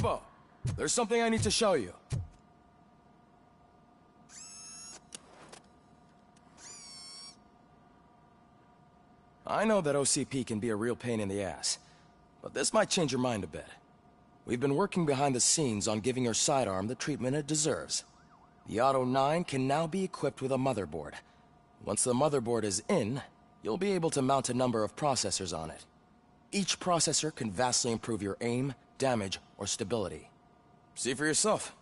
Robo, there's something I need to show you. I know that OCP can be a real pain in the ass, but this might change your mind a bit. We've been working behind the scenes on giving your sidearm the treatment it deserves. The Auto 9 can now be equipped with a motherboard. Once the motherboard is in, you'll be able to mount a number of processors on it. Each processor can vastly improve your aim, damage, or stability. See for yourself.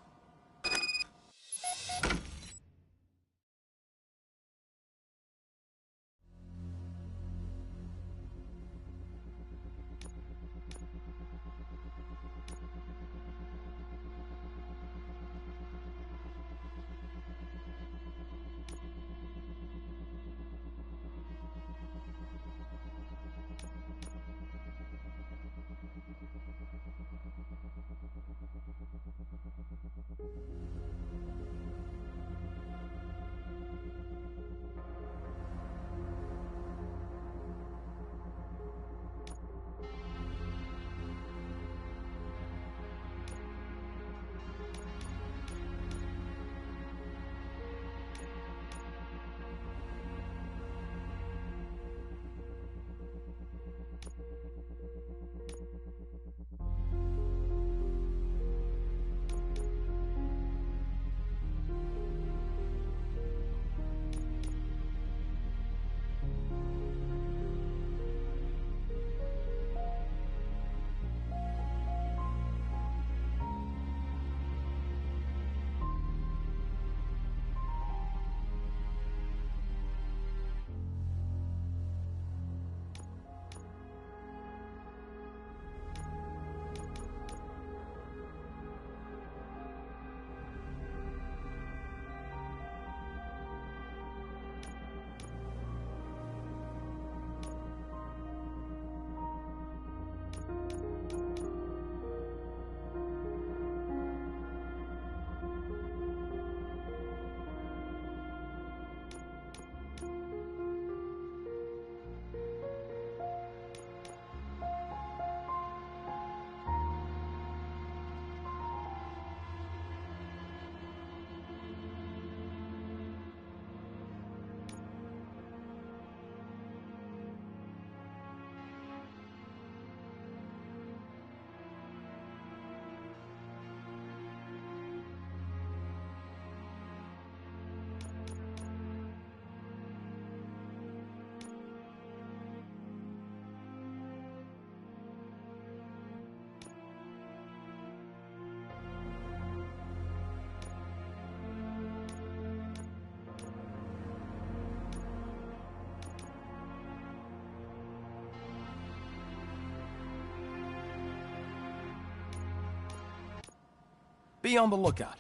Be on the lookout.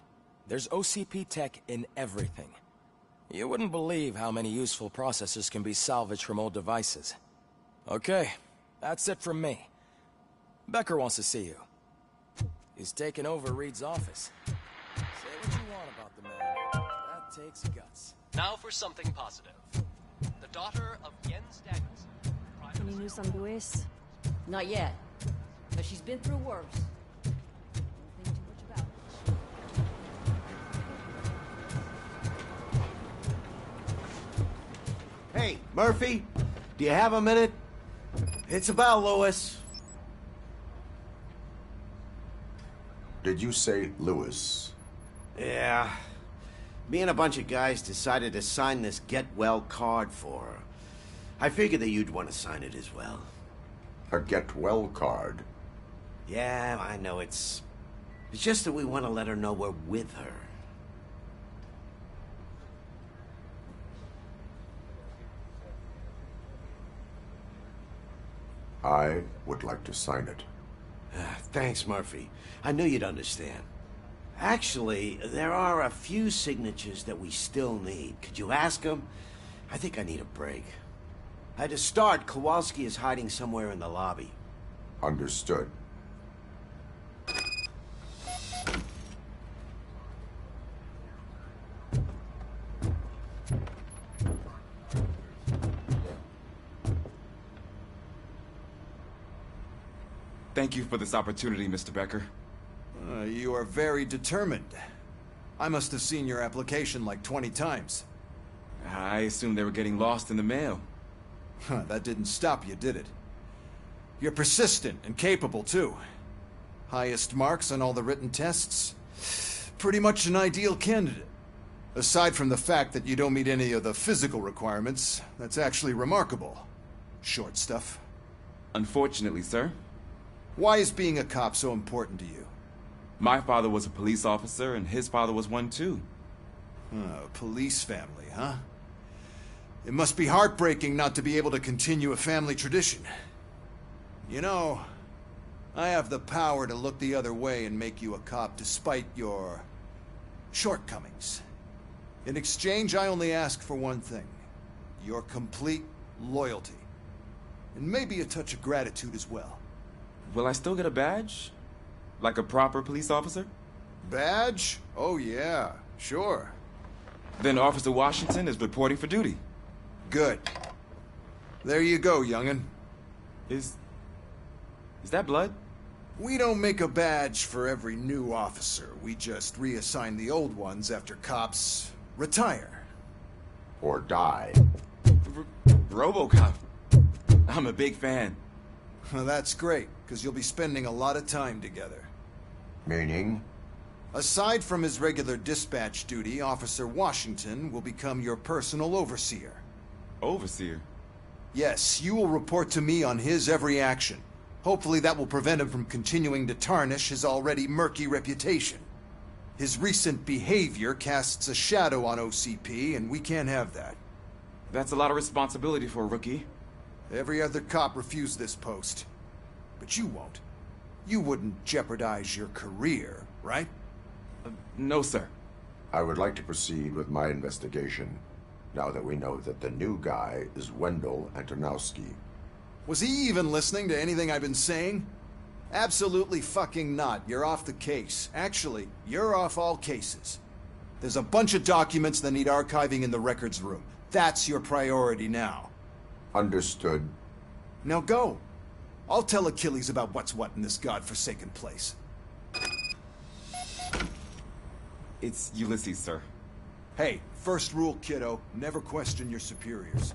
There's OCP tech in everything. You wouldn't believe how many useful processors can be salvaged from old devices. Okay, that's it from me. Becker wants to see you. He's taken over Reed's office. Say what you want about the man. That takes guts. Now for something positive. The daughter of Jens Danielson. Any news on Luis? Not yet, but she's been through worse. Don't think too much about it. Hey, Murphy, do you have a minute? It's about Lewis. Did you say Lewis? Yeah. Me and a bunch of guys decided to sign this get-well card for her. I figured that you'd want to sign it as well. A get-well card? Yeah, I know it's just that we want to let her know we're with her. I would like to sign it. Thanks, Murphy. I knew you'd understand. Actually, there are a few signatures that we still need. Could you ask them? I think I need a break. To start, Kowalski is hiding somewhere in the lobby. Understood. Thank you for this opportunity, Mr. Becker. You are very determined. I must have seen your application like 20 times. I assumed they were getting lost in the mail. That didn't stop you, did it? You're persistent and capable, too. Highest marks on all the written tests. Pretty much an ideal candidate. Aside from the fact that you don't meet any of the physical requirements, that's actually remarkable. Short stuff. Unfortunately, sir. Why is being a cop so important to you? My father was a police officer, and his father was one too. A police family, huh? It must be heartbreaking not to be able to continue a family tradition. You know, I have the power to look the other way and make you a cop despite your shortcomings. In exchange, I only ask for one thing. Your complete loyalty. And maybe a touch of gratitude as well. Will I still get a badge? Like a proper police officer? Badge? Oh yeah, sure. Then Officer Washington is reporting for duty. Good. There you go, young'un. Is that blood? We don't make a badge for every new officer. We just reassign the old ones after cops retire. Or die. RoboCop. I'm a big fan. Well, that's great, because you'll be spending a lot of time together. Meaning? Aside from his regular dispatch duty, Officer Washington will become your personal overseer. Overseer? Yes, you will report to me on his every action. Hopefully that will prevent him from continuing to tarnish his already murky reputation. His recent behavior casts a shadow on OCP, and we can't have that. That's a lot of responsibility for a rookie. Every other cop refused this post. But you won't. You wouldn't jeopardize your career, right? No, sir. I would like to proceed with my investigation, now that we know that the new guy is Wendell Antonowski. Was he even listening to anything I've been saying? Absolutely fucking not. You're off the case. Actually, you're off all cases. There's a bunch of documents that need archiving in the records room. That's your priority now. Understood. Now go. I'll tell Achilles about what's what in this godforsaken place. It's Ulysses, sir. Hey, first rule, kiddo. Never question your superiors.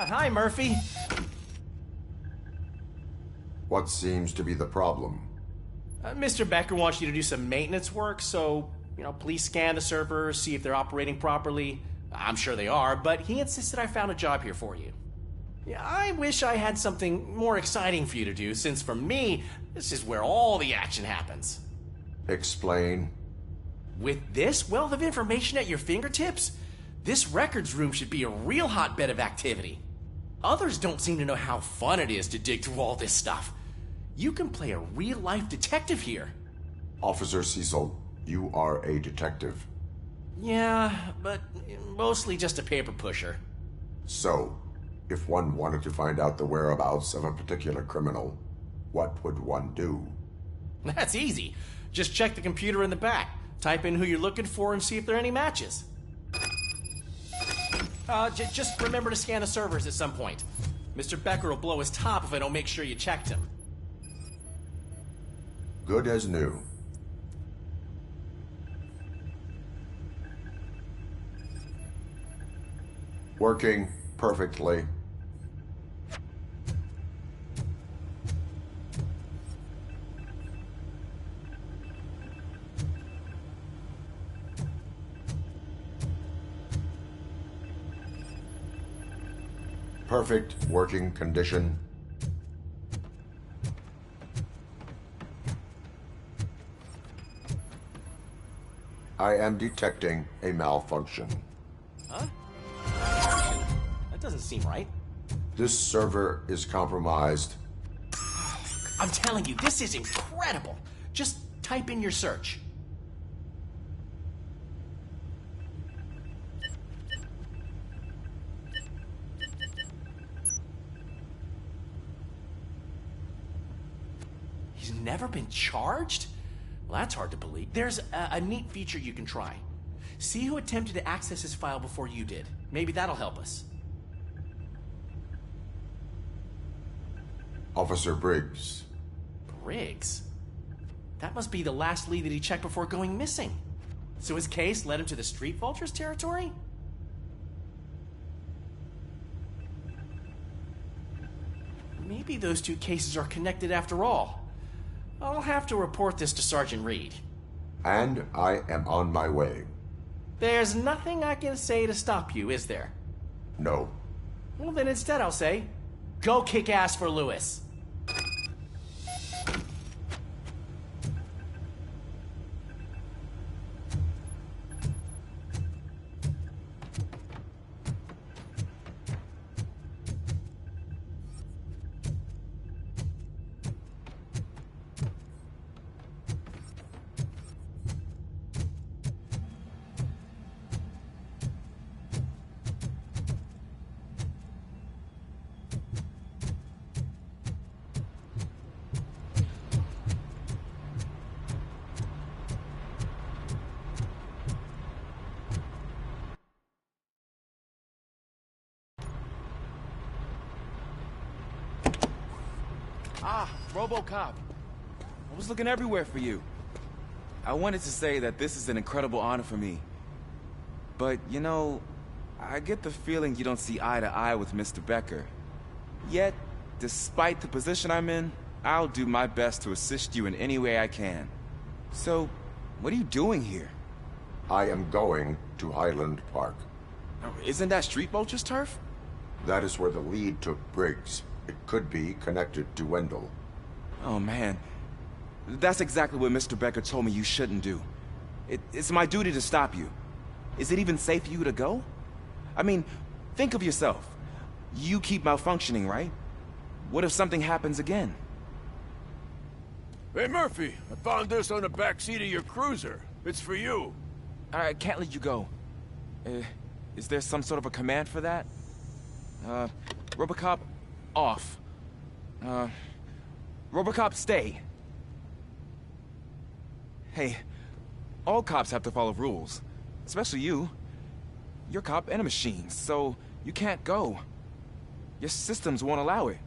Hi, Murphy. What seems to be the problem? Mr. Becker wants you to do some maintenance work, so, please scan the servers, see if they're operating properly. I'm sure they are, but he insisted I found a job here for you. Yeah, I wish I had something more exciting for you to do, since for me, this is where all the action happens. Explain. With this wealth of information at your fingertips, this records room should be a real hotbed of activity. Others don't seem to know how fun it is to dig through all this stuff. You can play a real-life detective here. Officer Cecil, you are a detective. Yeah, but mostly just a paper pusher. So, if one wanted to find out the whereabouts of a particular criminal, what would one do? That's easy. Just check the computer in the back, type in who you're looking for, and see if there are any matches. Just remember to scan the servers at some point. Mr. Becker will blow his top if I don't make sure you checked him. Good as new. Working perfectly. Perfect working condition. I am detecting a malfunction. Huh? That doesn't seem right. This server is compromised. I'm telling you, this is incredible. Just type in your search. never been charged? Well, that's hard to believe. There's a neat feature you can try. See who attempted to access his file before you did. Maybe that'll help us. Officer Briggs. Briggs? That must be the last lead that he checked before going missing. So his case led him to the Street Vultures territory? Maybe those two cases are connected after all. I'll have to report this to Sergeant Reed. And I am on my way. There's nothing I can say to stop you, is there? No. Well, then instead I'll say, go kick ass for Lewis. Ah, RoboCop. I was looking everywhere for you. I wanted to say that this is an incredible honor for me. But, you know, I get the feeling you don't see eye to eye with Mr. Becker. Yet, despite the position I'm in, I'll do my best to assist you in any way I can. So, what are you doing here? I am going to Highland Park. Isn't that Street Vulture's turf? That is where the lead took Briggs. It could be connected to Wendell. Oh, man. That's exactly what Mr. Becker told me you shouldn't do. It's my duty to stop you. Is it even safe for you to go? I mean, think of yourself. You keep malfunctioning, right? What if something happens again? Hey, Murphy, I found this on the back seat of your cruiser. It's for you. I can't let you go. Is there some sort of a command for that? RoboCop, off. RoboCop, stay. Hey, all cops have to follow rules. Especially you. You're a cop and a machine, so you can't go. Your systems won't allow it.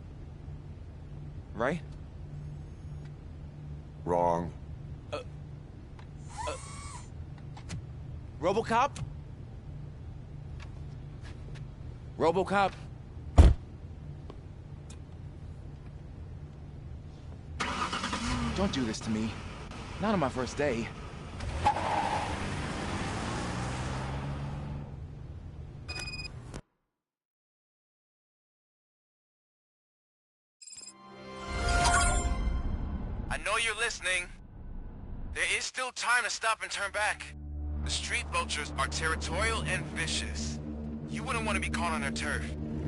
Right? Wrong. RoboCop? RoboCop? Don't do this to me. Not on my first day. I know you're listening. There is still time to stop and turn back. The Street Vultures are territorial and vicious. You wouldn't want to be caught on their turf,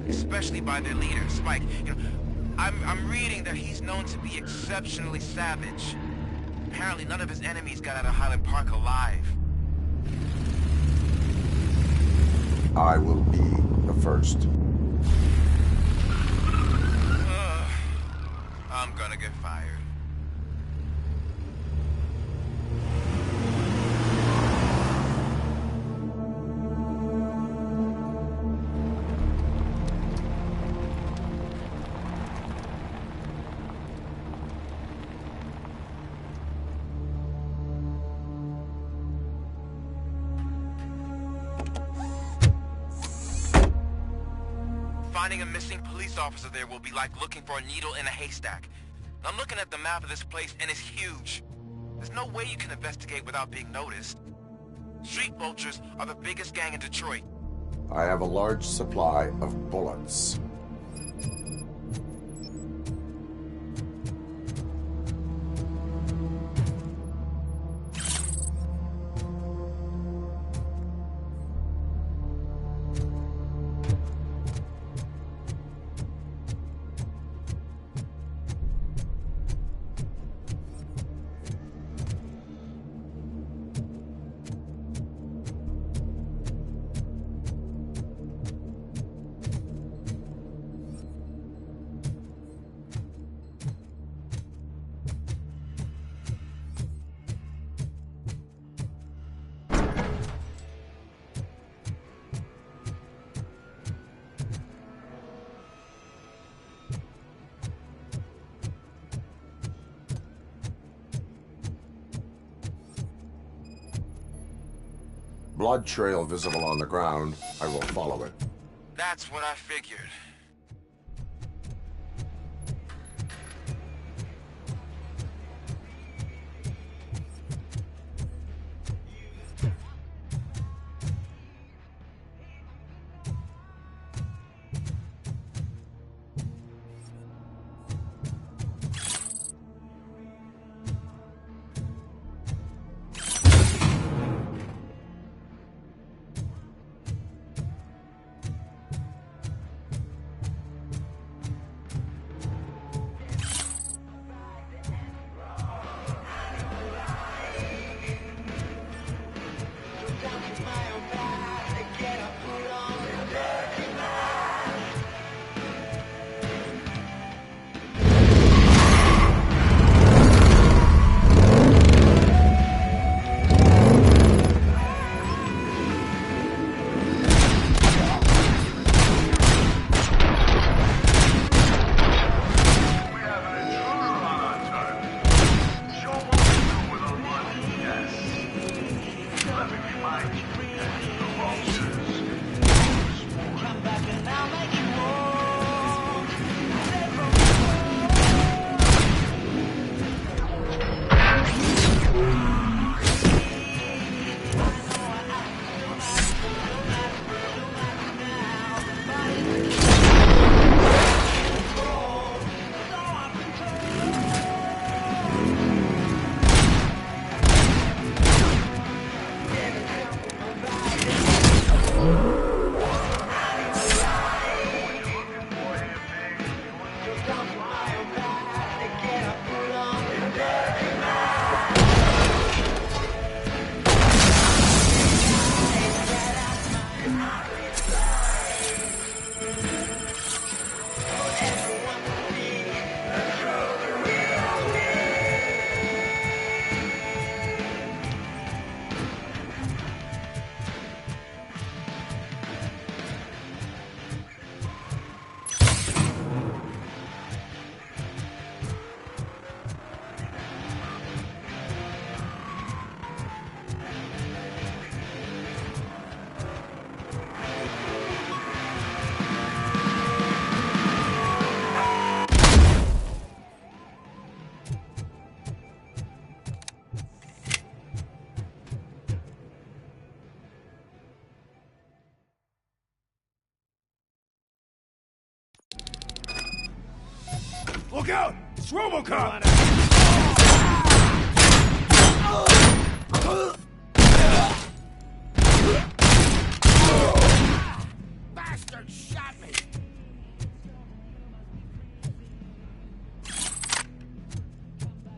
especially by their leader, Spike. You know, I'm reading that he's known to be exceptionally savage. Apparently none of his enemies got out of Highland Park alive. I will be the first. I'm gonna get fired. Finding a missing police officer there will be like looking for a needle in a haystack. I'm looking at the map of this place and it's huge. There's no way you can investigate without being noticed. Street Vultures are the biggest gang in Detroit. I have a large supply of bullets. Blood trail visible on the ground. I will follow it. That's what I figured. Look out! It's RoboCop! Bastard shot me!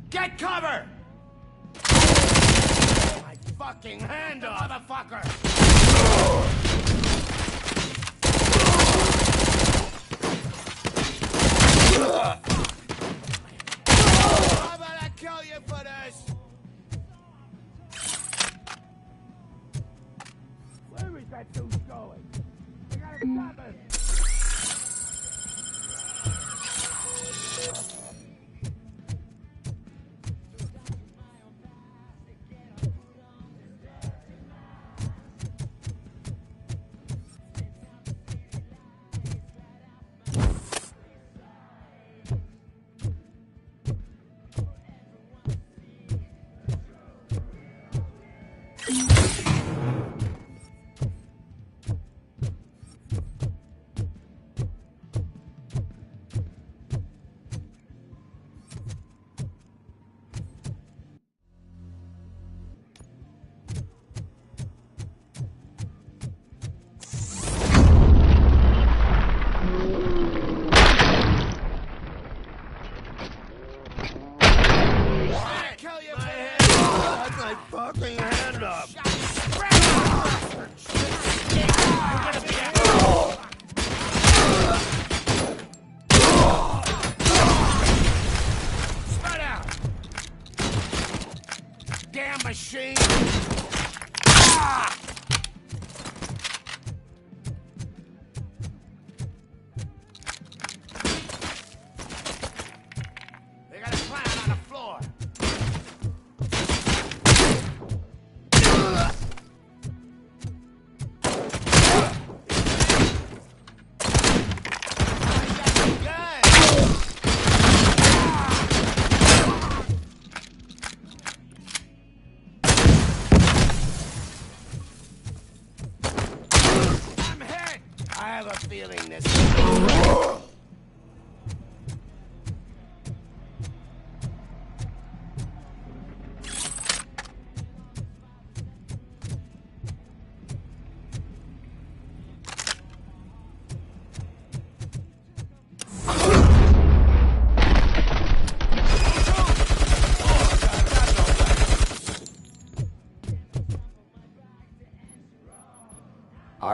Get cover! My fucking hand up, motherfucker! How about I kill you for this? Where is that dude going? I gotta stop him! Fucking hand up! Spread out! Damn machine! Ah! They got a clown on the floor.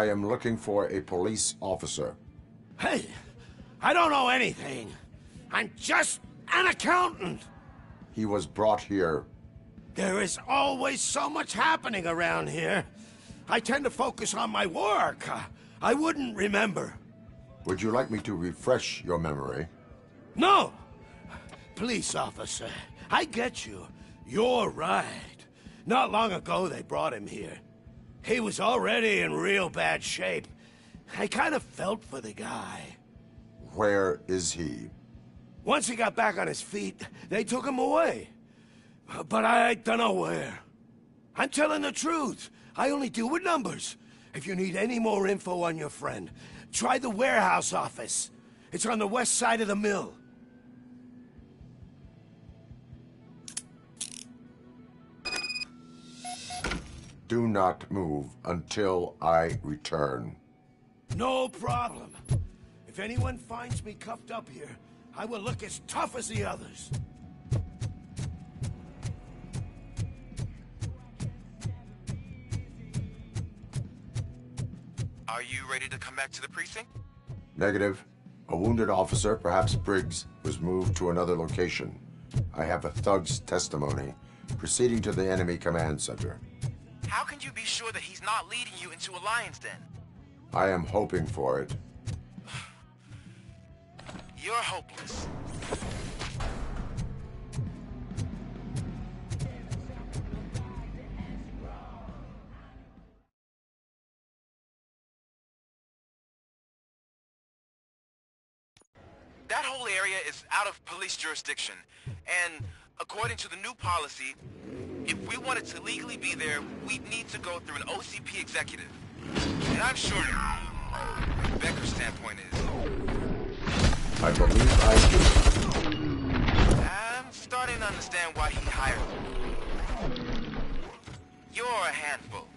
I am looking for a police officer. Hey, I don't know anything. I'm just an accountant. He was brought here. There is always so much happening around here. I tend to focus on my work. I wouldn't remember. Would you like me to refresh your memory? No! Police officer, I get you. You're right. Not long ago they brought him here. He was already in real bad shape. I kind of felt for the guy. Where is he? Once he got back on his feet, they took him away. But I don't know where. I'm telling the truth. I only deal with numbers. If you need any more info on your friend, try the warehouse office. It's on the west side of the mill. Do not move until I return. No problem. If anyone finds me cuffed up here, I will look as tough as the others. Are you ready to come back to the precinct? Negative. A wounded officer, perhaps Briggs, was moved to another location. I have a thug's testimony, proceeding to the enemy command center. How can you be sure that he's not leading you into a lion's den? I am hoping for it. You're hopeless. That whole area is out of police jurisdiction, and according to the new policy, if we wanted to legally be there, we'd need to go through an OCP executive. And I'm sure what Becker's standpoint is. I believe I do. I'm starting to understand why he hired you. You're a handful.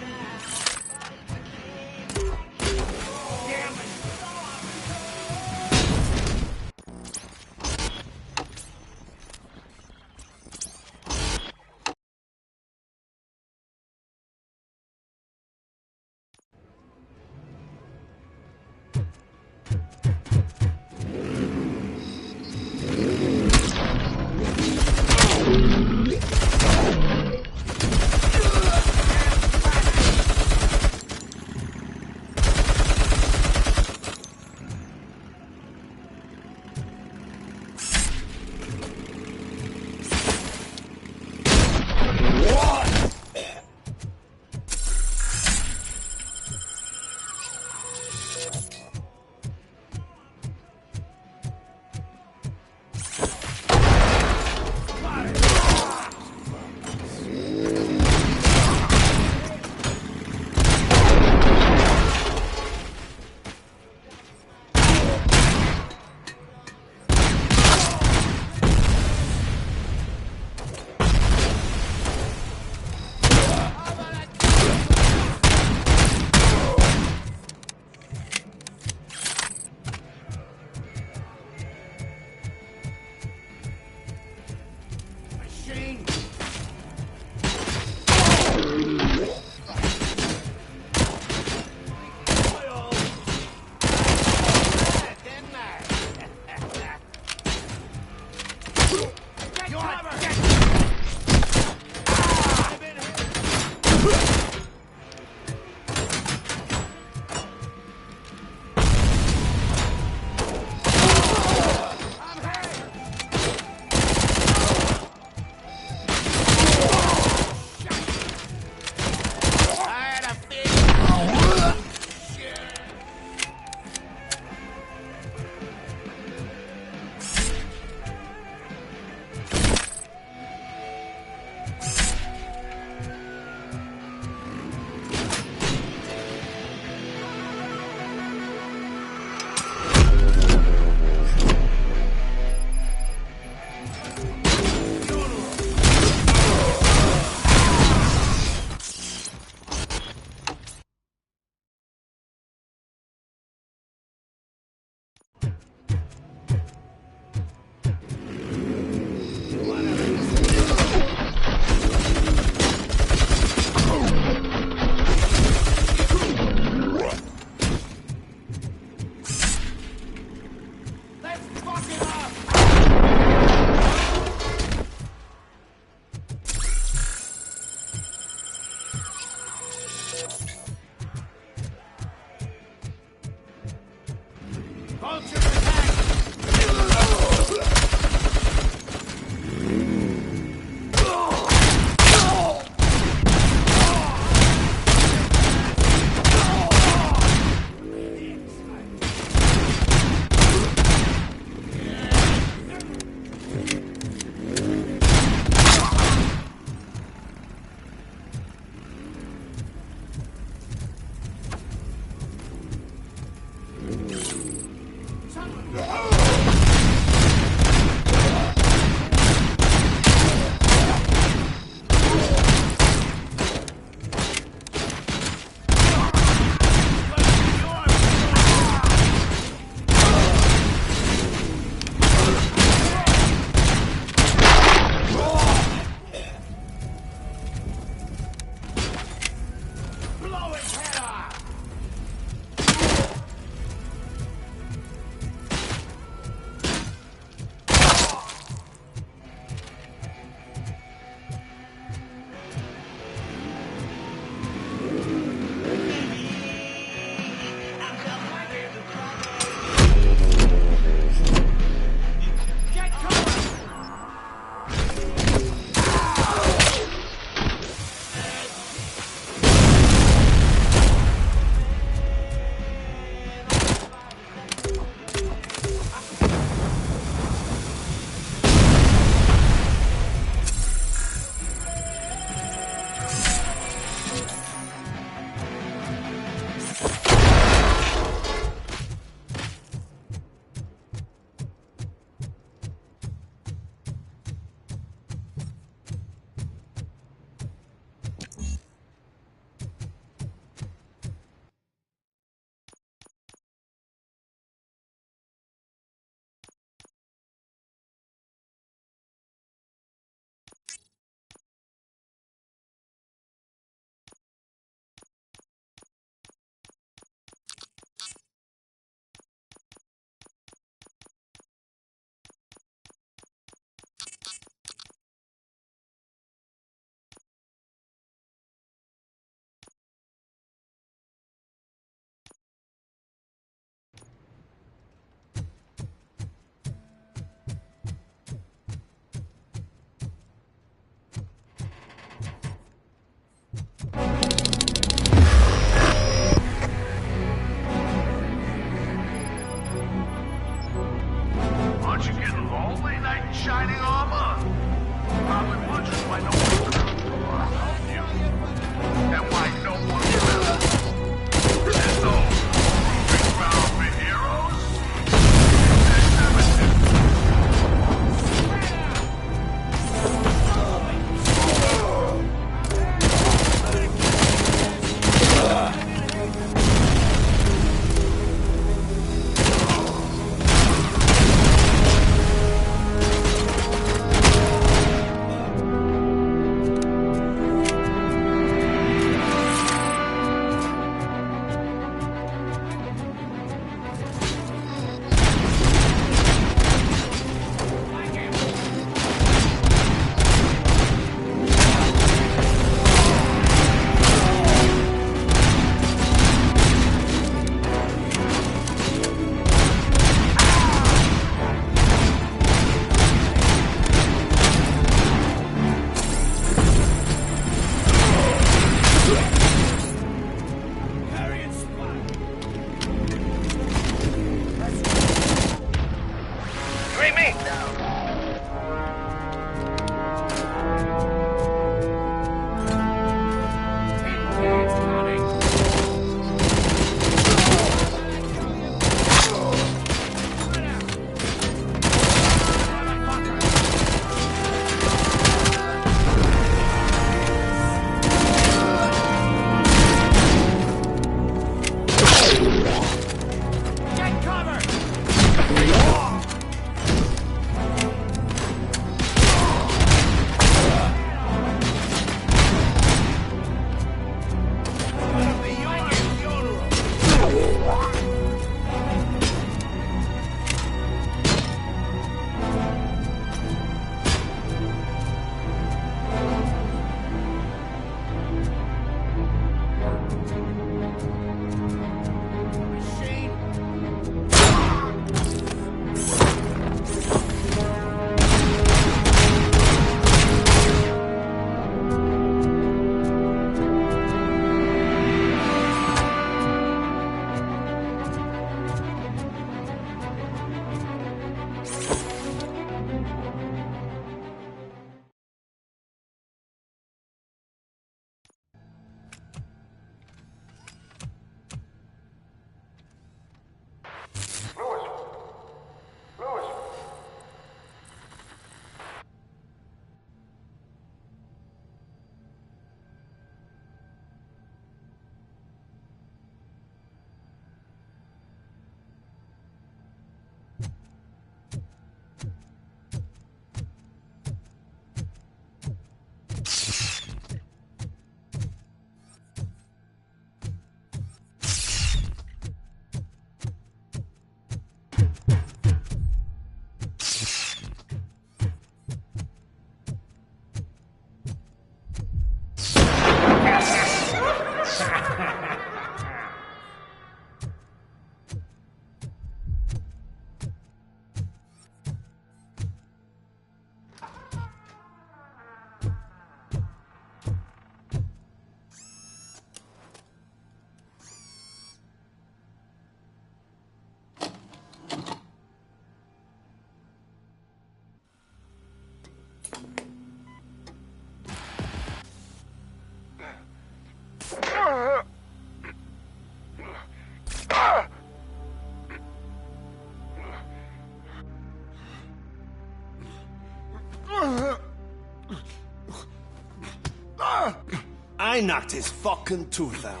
I knocked his fucking tooth out.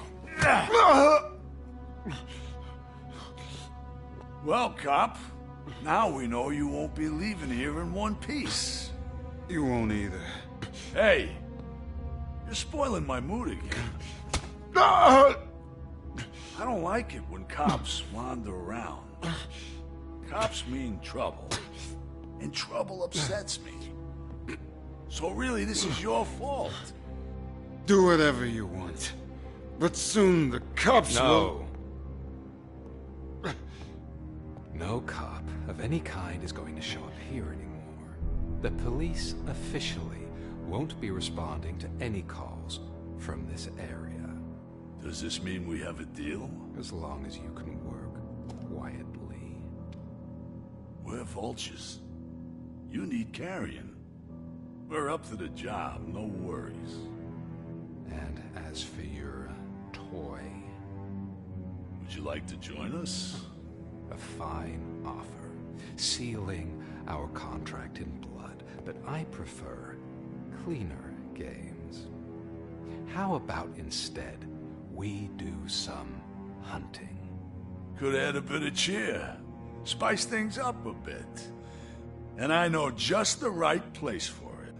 Well, cop, now we know you won't be leaving here in one piece. You won't either. Hey, you're spoiling my mood again. I don't like it when cops wander around. Cops mean trouble, and trouble upsets me. So really, this is your fault. Do whatever you want. But soon the cops will... No cop of any kind is going to show up here anymore. The police officially won't be responding to any calls from this area. Does this mean we have a deal? As long as you can work quietly. We're vultures. You need carrion. We're up to the job, no worries. And as for your toy... Would you like to join us? A fine offer, sealing our contract in blood, but I prefer cleaner games. How about instead we do some hunting? Could add a bit of cheer, spice things up a bit. And I know just the right place for it.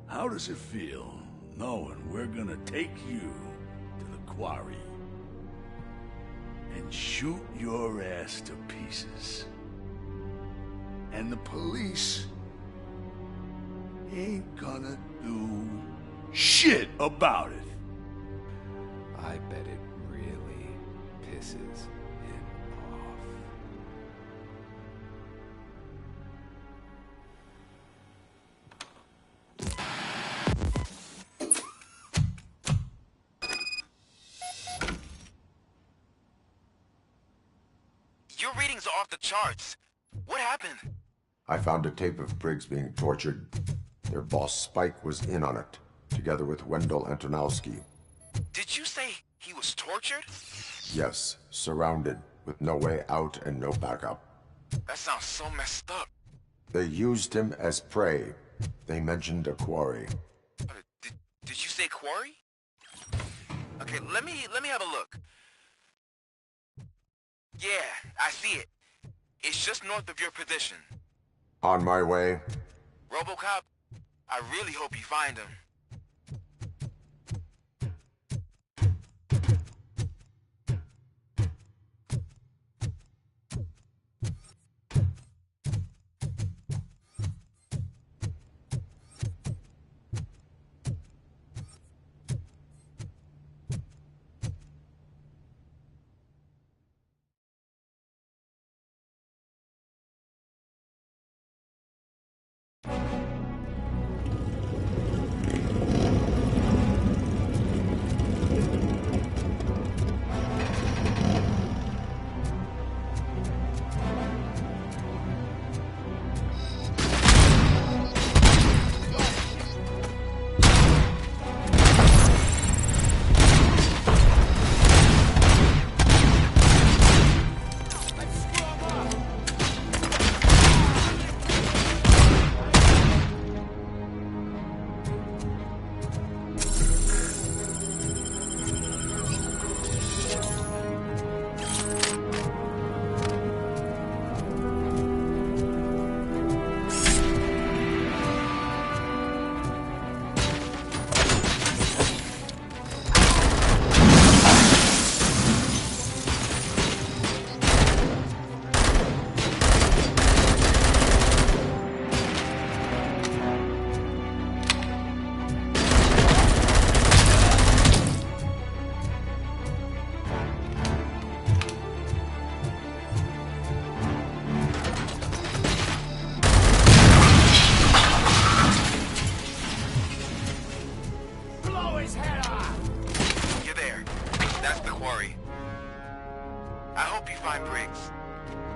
How does it feel knowing we're gonna take you to the quarry and shoot your ass to pieces? And the police ain't gonna do shit about it. I bet it really pisses him off. Your readings are off the charts. What happened? I found a tape of Briggs being tortured. Their boss Spike was in on it, together with Wendell Antonowski. Did you say he was tortured? Yes, surrounded, with no way out and no backup. That sounds so messed up. They used him as prey. They mentioned a quarry. Did you say quarry? Okay, let me have a look. Yeah, I see it. It's just north of your position. On my way. RoboCop, I really hope you find him.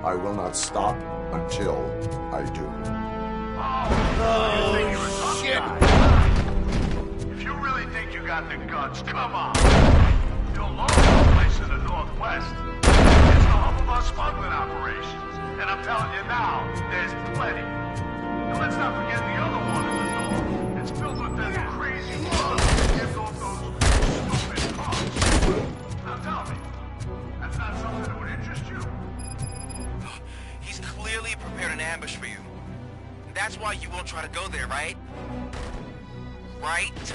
I will not stop until I do. Oh, shit! If you really think you got the guts, come on. You'll love the place in the Northwest. It's the hub of our smuggling operations. And I'm telling you now, there's plenty. And let's not forget the other one in the north. It's filled with them crazy mugs that get off those try to go there, right? Right?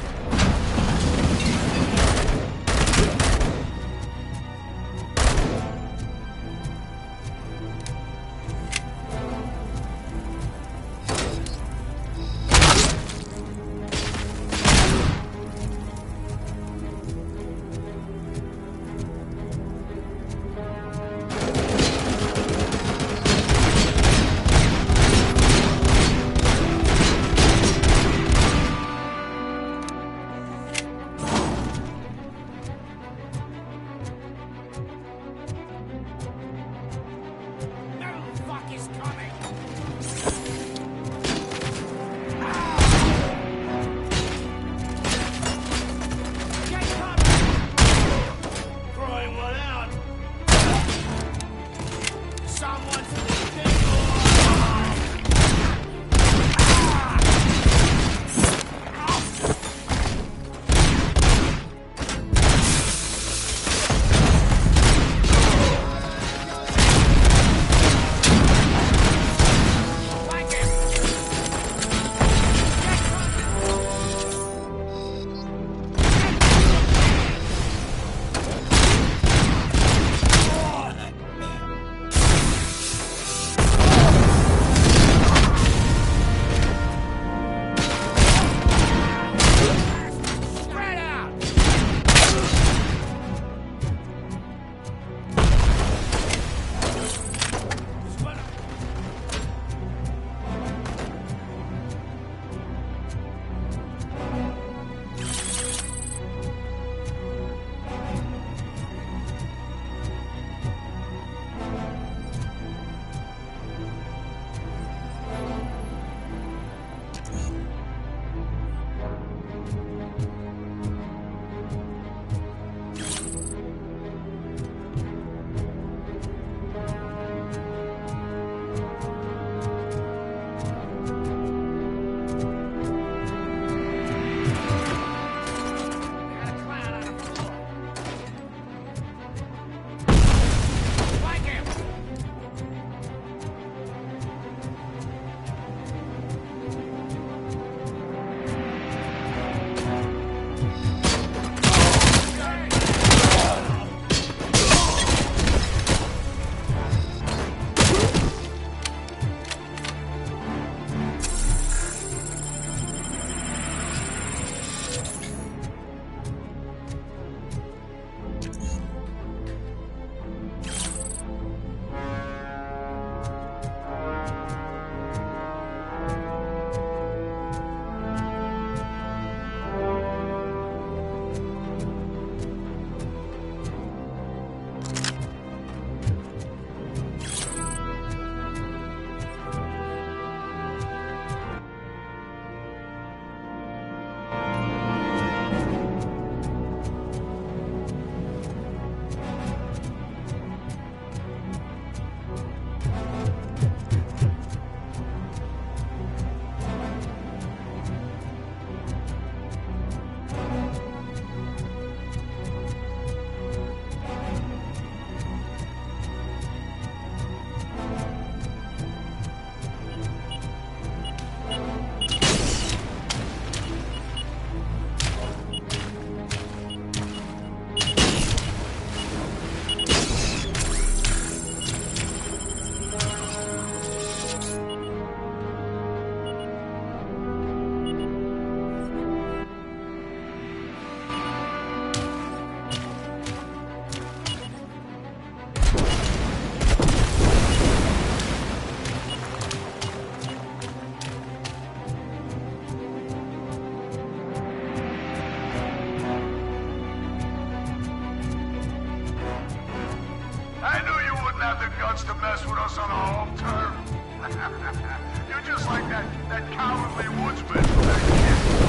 guts to mess with us on our home turf. You're just like that cowardly woodsman from that kid.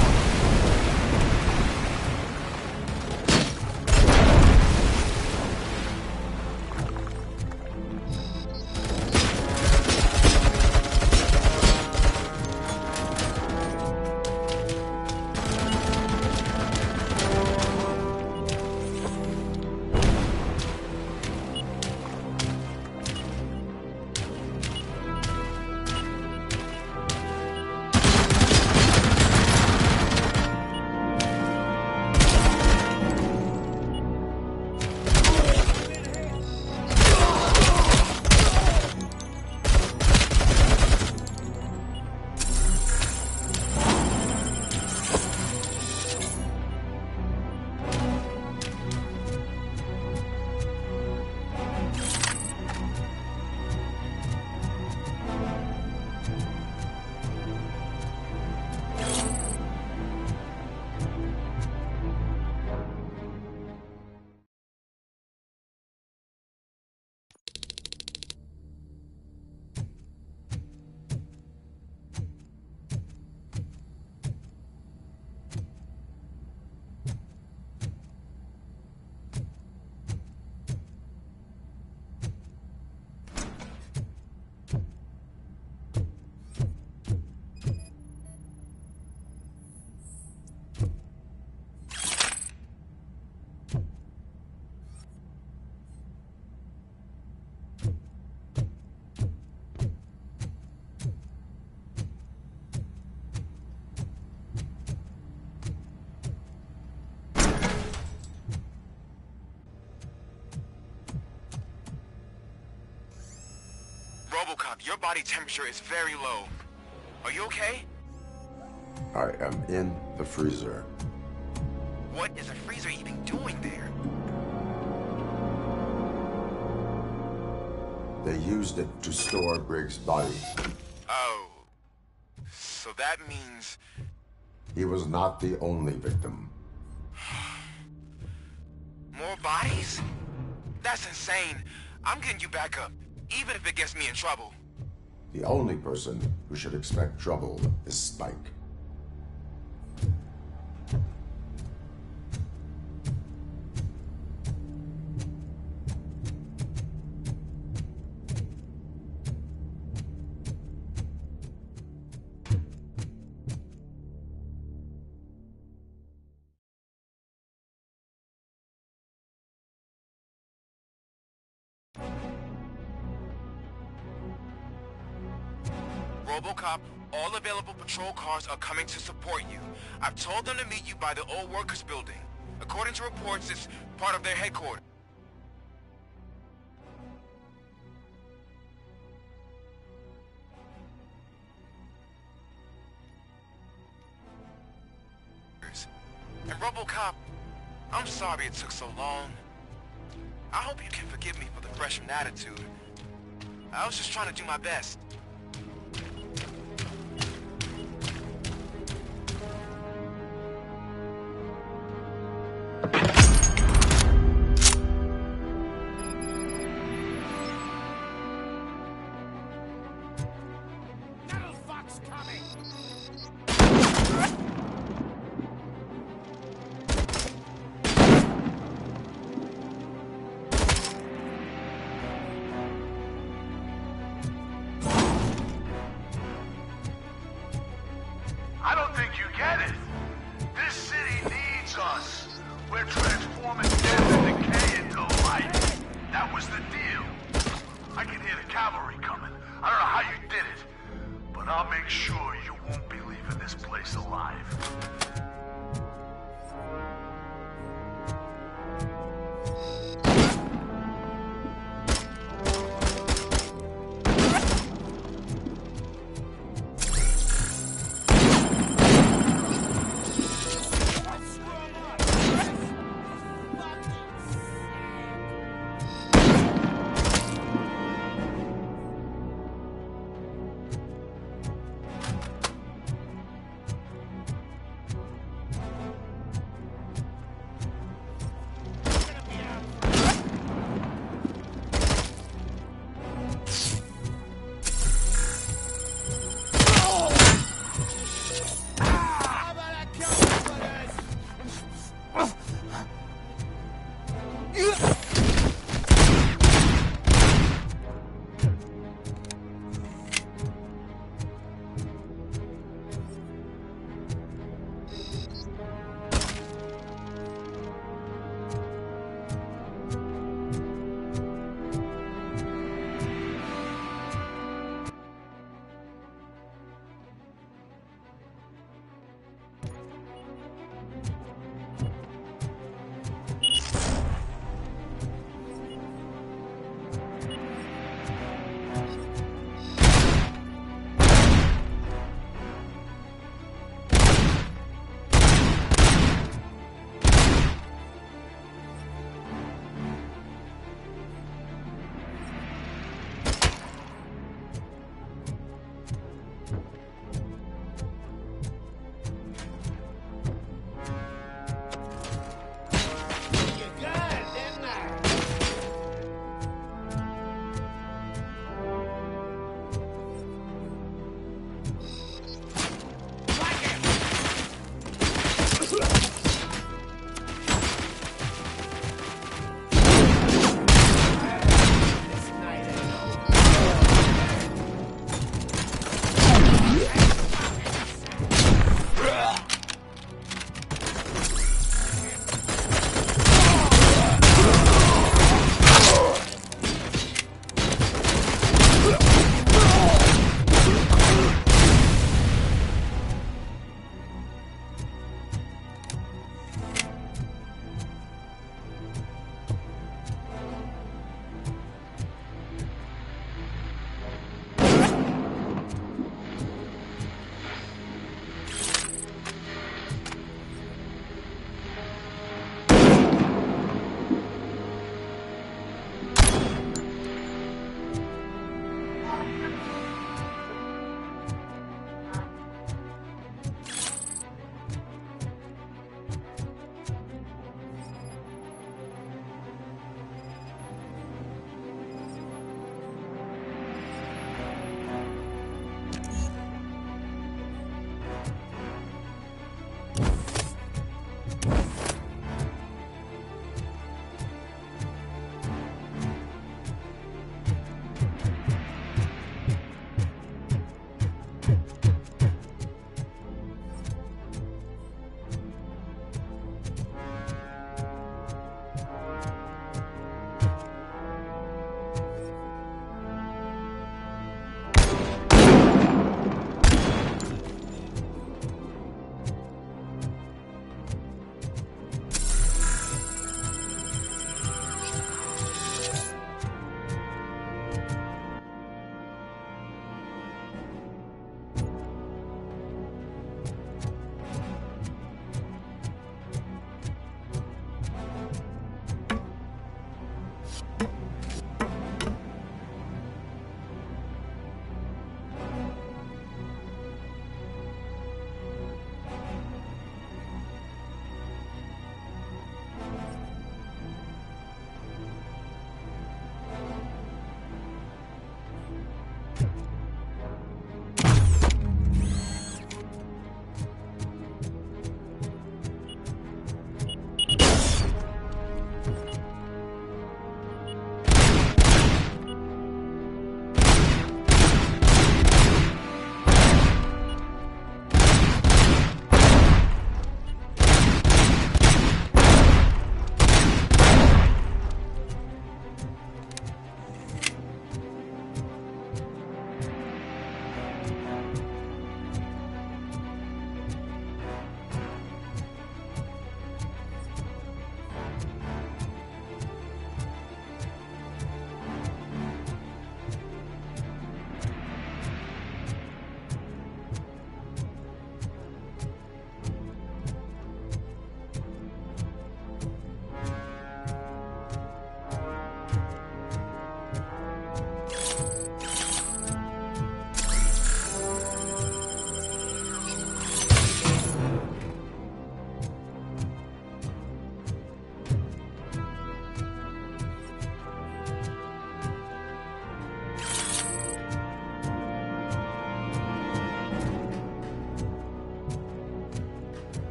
RoboCop, your body temperature is very low. Are you okay? I am in the freezer. What is a freezer even doing there? They used it to store Briggs' body. Oh. So that means... He was not the only victim. More bodies? That's insane. I'm getting you back up, even if it gets me in trouble. The only person who should expect trouble is Spike. RoboCop, all available patrol cars are coming to support you. I've told them to meet you by the old workers building. According to reports, it's part of their headquarters. And RoboCop, I'm sorry it took so long. I hope you can forgive me for the freshman attitude. I was just trying to do my best. I don't think you get it. This city needs us. We're transforming death and decay into life. That was the deal. I can hear the cavalry coming. I don't know how you did it, but I'll make sure you won't be leaving this place alive.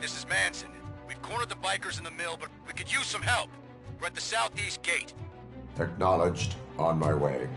this is Manson. We've cornered the bikers in the mill, but we could use some help. We're at the southeast gate. Acknowledged. On my way.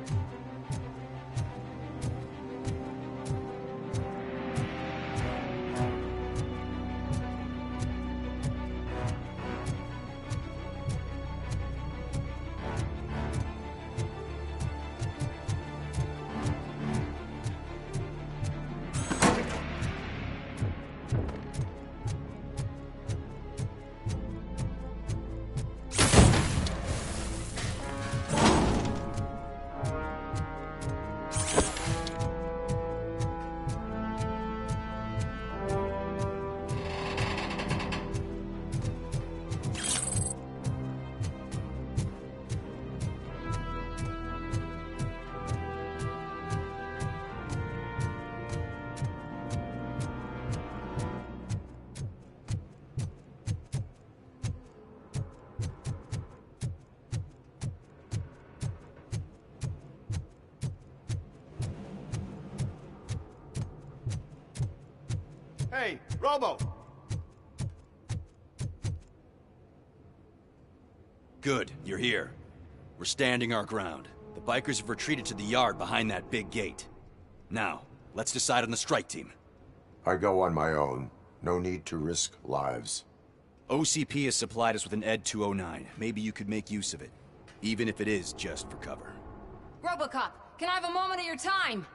Hey, Robo! Good, you're here. We're standing our ground. The bikers have retreated to the yard behind that big gate. Now, let's decide on the strike team. I go on my own. No need to risk lives. OCP has supplied us with an ED 209. Maybe you could make use of it. Even if it is just for cover. RoboCop, can I have a moment of your time?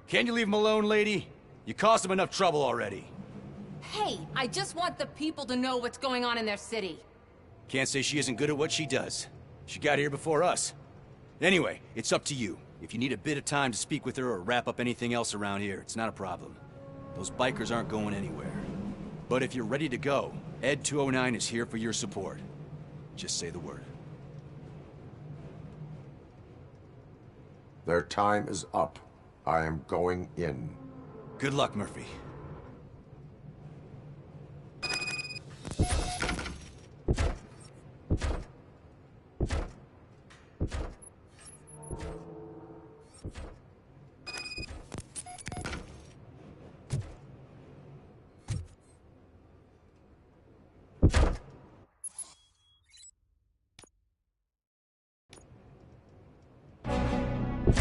Can you leave him alone, lady? You caused him enough trouble already. Hey, I just want the people to know what's going on in their city. Can't say she isn't good at what she does. She got here before us. Anyway, it's up to you. If you need a bit of time to speak with her or wrap up anything else around here, it's not a problem. Those bikers aren't going anywhere. But if you're ready to go, ED 209 is here for your support. Just say the word. Their time is up. I am going in. Good luck, Murphy.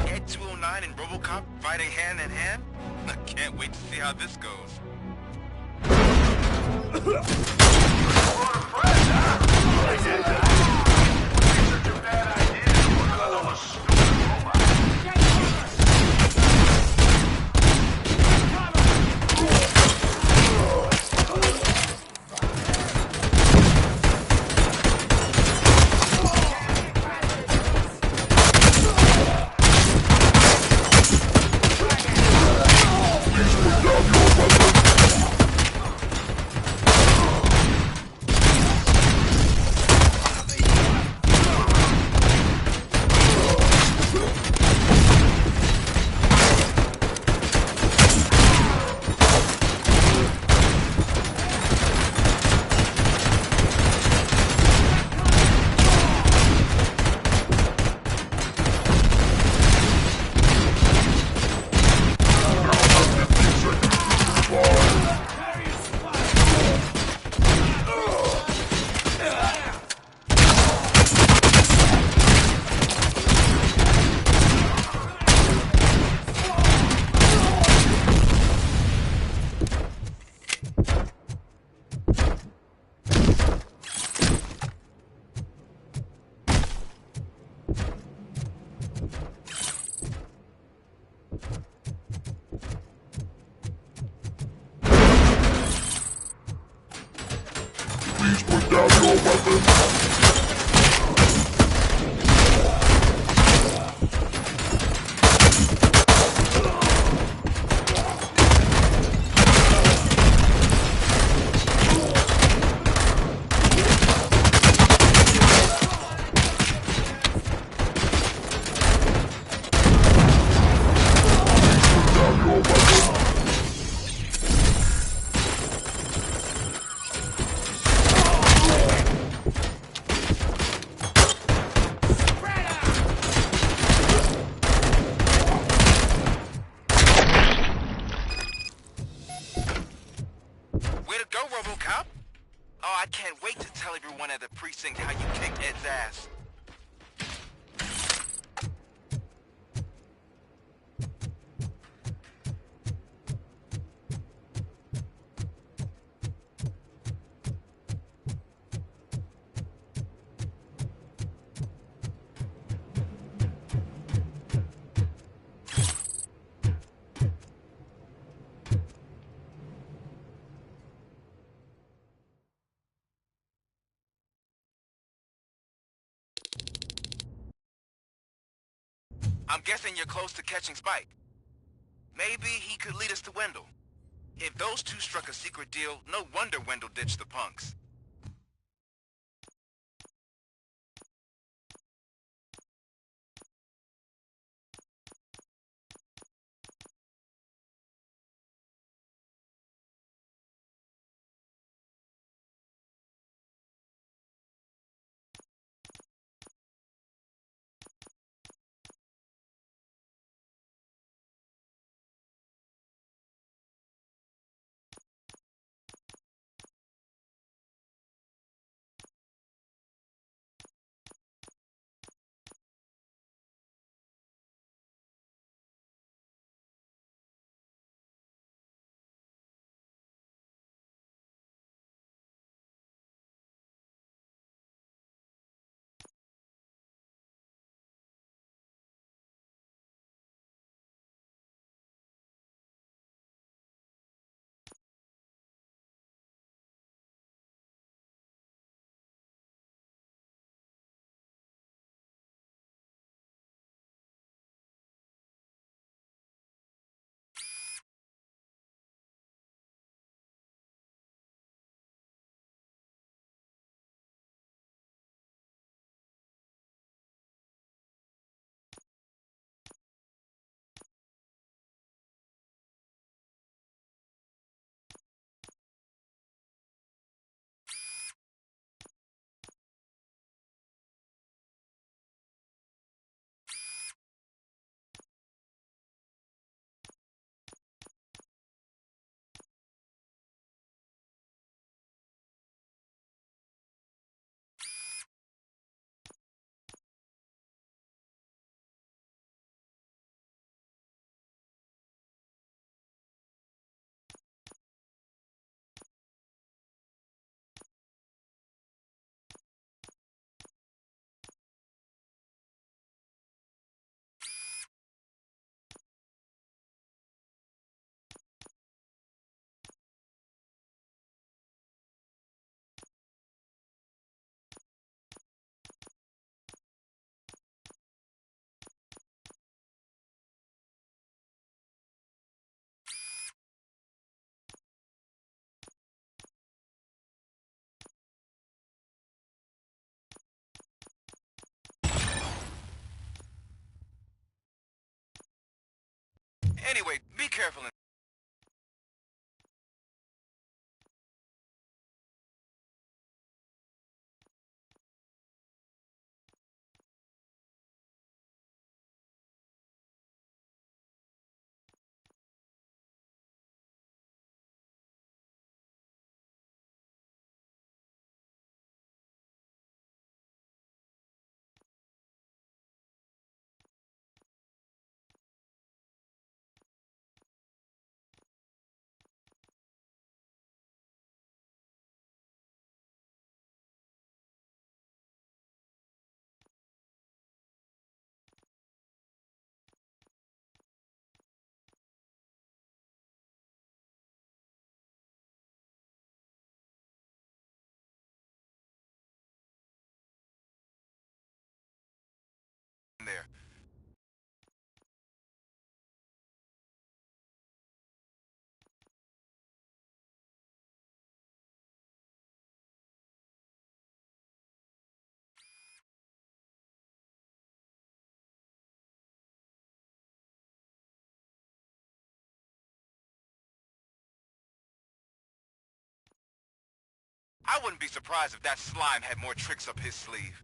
Ed 209 and RoboCop fighting hand in hand? I can't wait to see how this goes. Please put down your weapon. how you kicked Ed's ass. I'm guessing you're close to catching Spike. Maybe he could lead us to Wendell. If those two struck a secret deal, no wonder Wendell ditched the punks. Anyway, be careful. There. I wouldn't be surprised if that slime had more tricks up his sleeve.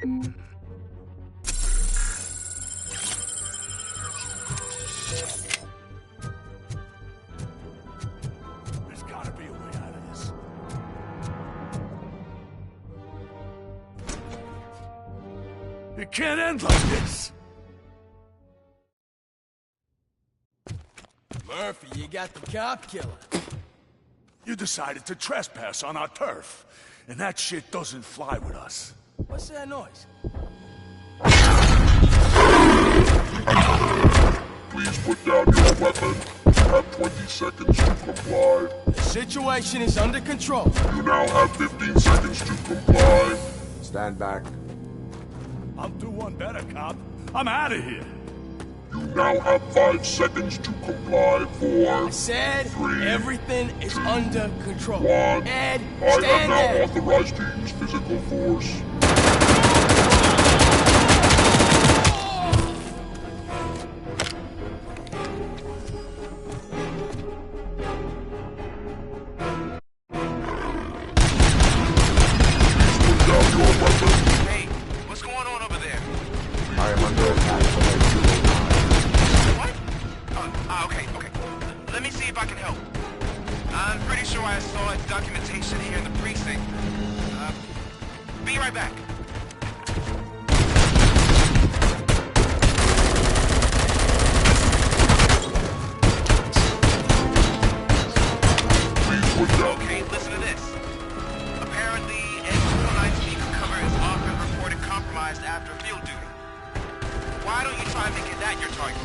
There's gotta be a way out of this. It can't end like this! Murphy, you got the cop killer. You decided to trespass on our turf, and that shit doesn't fly with us. What's that noise? Please put down your weapon. You have 20 seconds to comply. The situation is under control. You now have 15 seconds to comply. Stand back. I'll do one better, cop. I'm out of here. You now have 5 seconds to comply. 4, I said 3, everything is under control. 1. Ed, I am stand now there. authorized to use physical force. Hey, what's going on over there? I am under attack from What? Okay. Let me see if I can help. I'm pretty sure I saw its documentation here in the precinct. Be right back. Okay, listen to this. Apparently, N209 speaker cover is off and reported compromised after field duty. Why don't you try making that your target?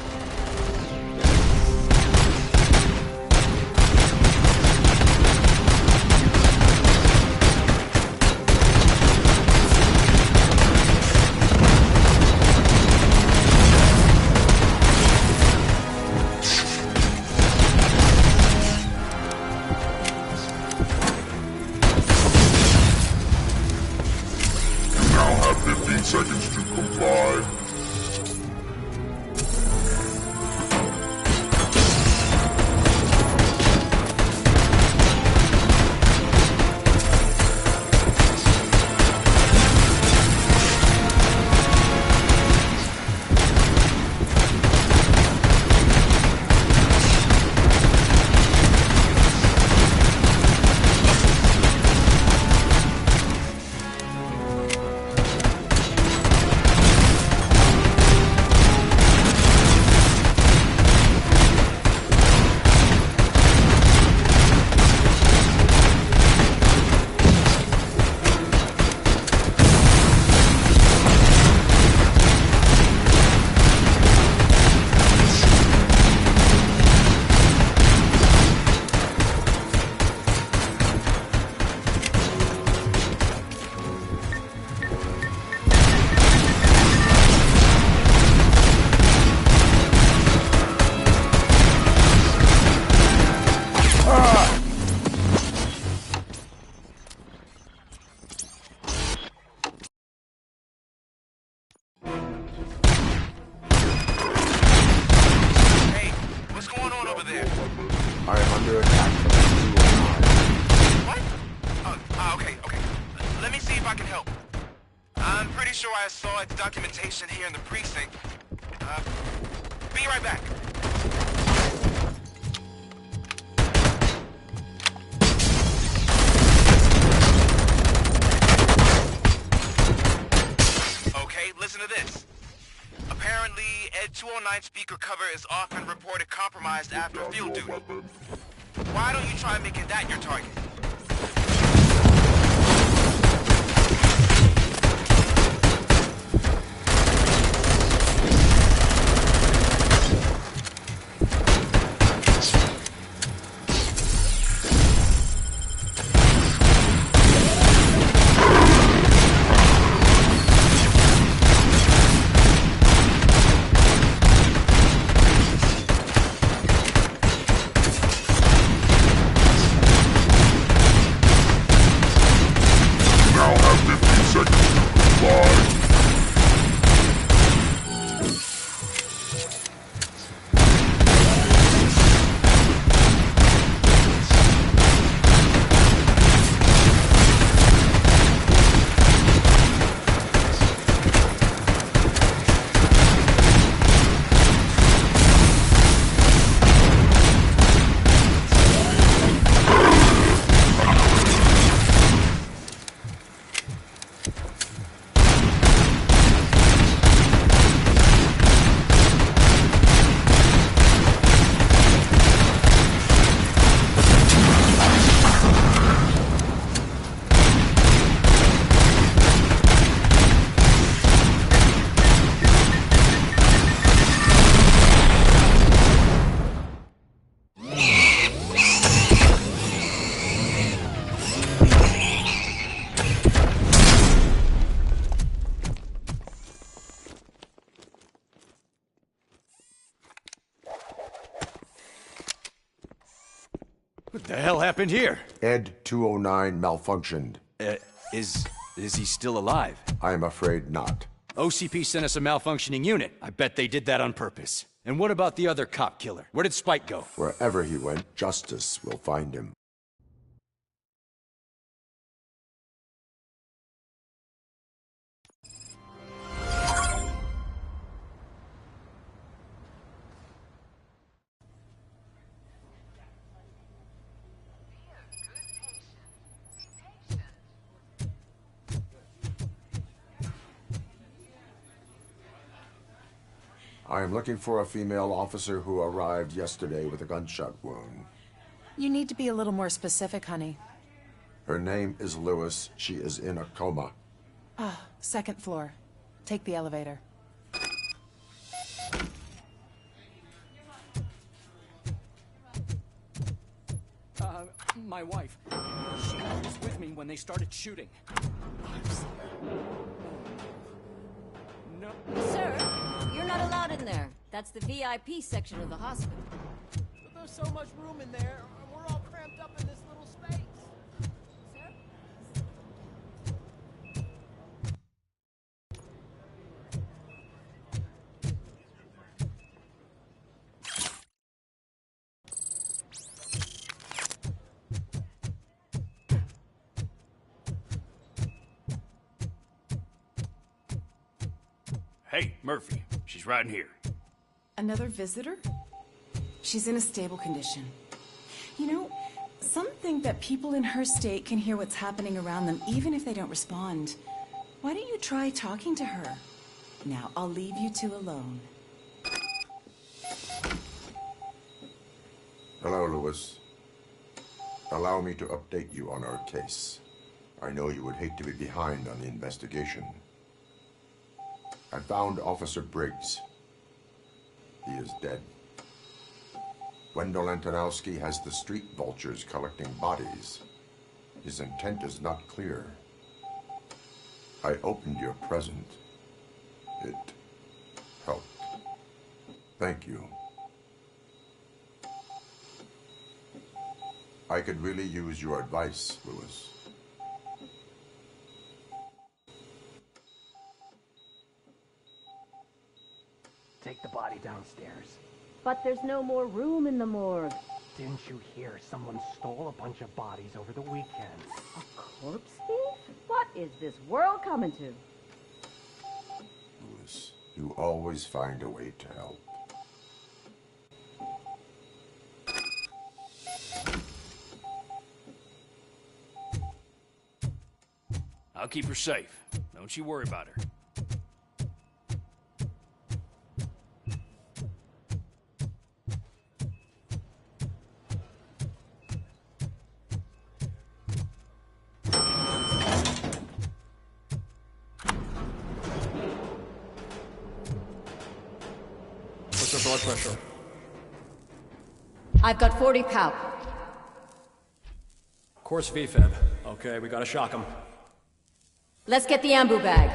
You now have 15 seconds to comply. Hey, what's going on over there? I am under attack from What? Okay. Let me see if I can help. I'm pretty sure I saw its documentation here in the precinct. Be right back. Okay, listen to this. Apparently, Ed 209 speaker cover is off and reported compromised after field duty. Why don't you try making that your target? What the hell happened here? Ed 209 malfunctioned. Is he still alive? I am afraid not. OCP sent us a malfunctioning unit. I bet they did that on purpose. And what about the other cop killer? Where did Spike go? Wherever he went, justice will find him. I am looking for a female officer who arrived yesterday with a gunshot wound. You need to be a little more specific, honey. Her name is Lewis. She is in a coma. Ah, second floor. Take the elevator. My wife. She was with me when they started shooting. No. Sir, you're not allowed in there. That's the VIP section of the hospital. But there's so much room in there, and we're all cramped up in this little space. Hey, Murphy. She's right in here. Another visitor? She's in a stable condition. You know, some think that people in her state can hear what's happening around them even if they don't respond. Why don't you try talking to her? Now, I'll leave you two alone. Hello, Lewis. Allow me to update you on our case. I know you would hate to be behind on the investigation. I found Officer Briggs. He is dead. Wendell Antonowski has the street vultures collecting bodies. His intent is not clear. I opened your present. It helped. Thank you. I could really use your advice, Lewis. Take the body downstairs. But there's no more room in the morgue. Didn't you hear someone stole a bunch of bodies over the weekend? A corpse thief? What is this world coming to? Lewis, you always find a way to help. I'll keep her safe. Don't you worry about her. What's her blood pressure? I've got 40 pout. Course VFib. Okay, we gotta shock him. Let's get the ambu bag.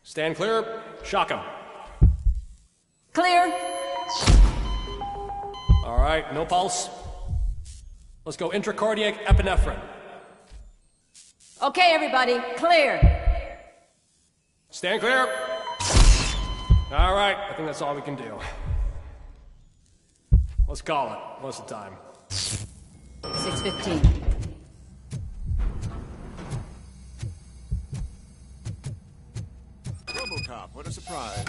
Stand clear. Shock him. Clear. All right, no pulse. Let's go intracardiac epinephrine. Okay, everybody, clear. Stand clear. All right, I think that's all we can do. Let's call it. What's the time? 6:15. RoboCop, what a surprise.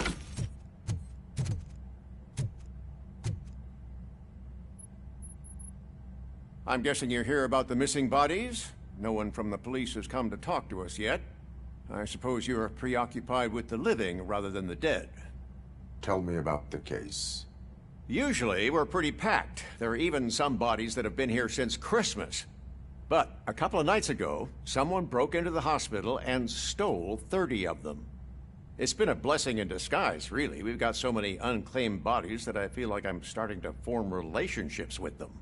I'm guessing you're here about the missing bodies? No one from the police has come to talk to us yet. I suppose you're preoccupied with the living rather than the dead. Tell me about the case. Usually, we're pretty packed. There are even some bodies that have been here since Christmas. But a couple of nights ago, someone broke into the hospital and stole 30 of them. It's been a blessing in disguise, really. We've got so many unclaimed bodies that I feel like I'm starting to form relationships with them.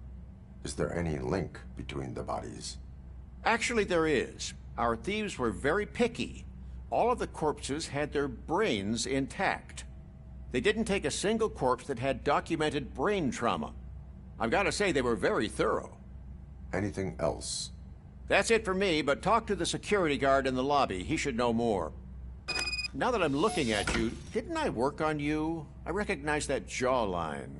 Is there any link between the bodies? Actually, there is. Our thieves were very picky. All of the corpses had their brains intact. They didn't take a single corpse that had documented brain trauma. I've got to say they were very thorough. Anything else? That's it for me, but talk to the security guard in the lobby. He should know more. Now that I'm looking at you, didn't I work on you? I recognize that jawline.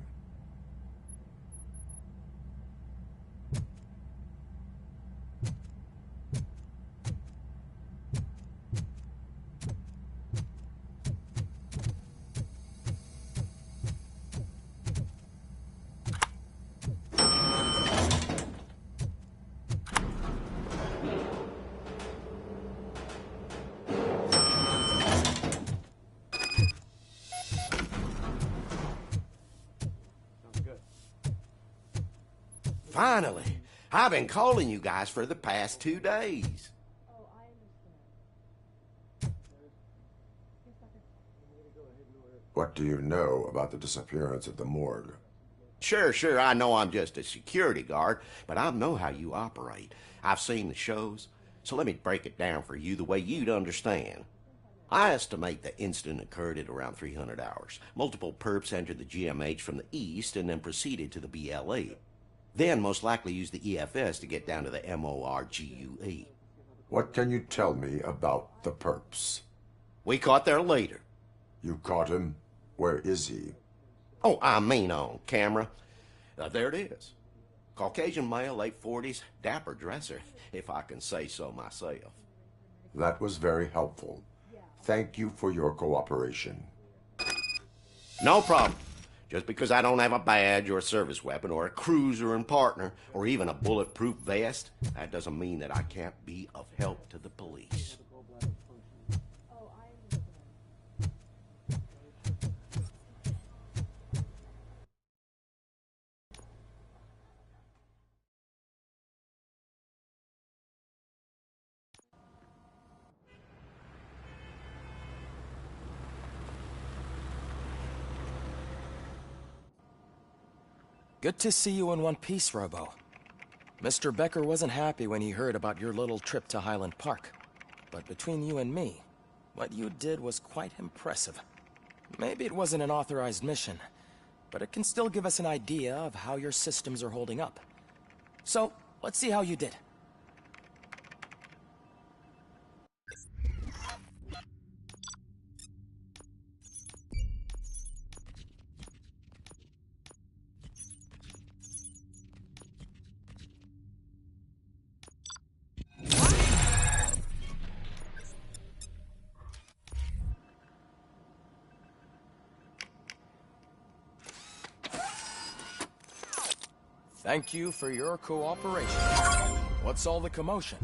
Finally! I've been calling you guys for the past 2 days. What do you know about the disappearance at the morgue? Sure, I know I'm just a security guard, but I know how you operate. I've seen the shows, so let me break it down for you the way you'd understand. I estimate the incident occurred at around 300 hours. Multiple perps entered the GMH from the east and then proceeded to the BLE. Then most likely used the EFS to get down to the MORGUE. What can you tell me about the perps? We caught their leader. You caught him? Where is he? Oh, I mean on camera. There it is. Caucasian male, late 40s, dapper dresser, if I can say so myself. That was very helpful. Thank you for your cooperation. No problem. Just because I don't have a badge or a service weapon or a cruiser and partner or even a bulletproof vest, that doesn't mean that I can't be of help to the police. Good to see you in one piece, Robo. Mr. Becker wasn't happy when he heard about your little trip to Highland Park. But between you and me, what you did was quite impressive. Maybe it wasn't an authorized mission, but it can still give us an idea of how your systems are holding up. So, let's see how you did. Thank you for your cooperation. What's all the commotion?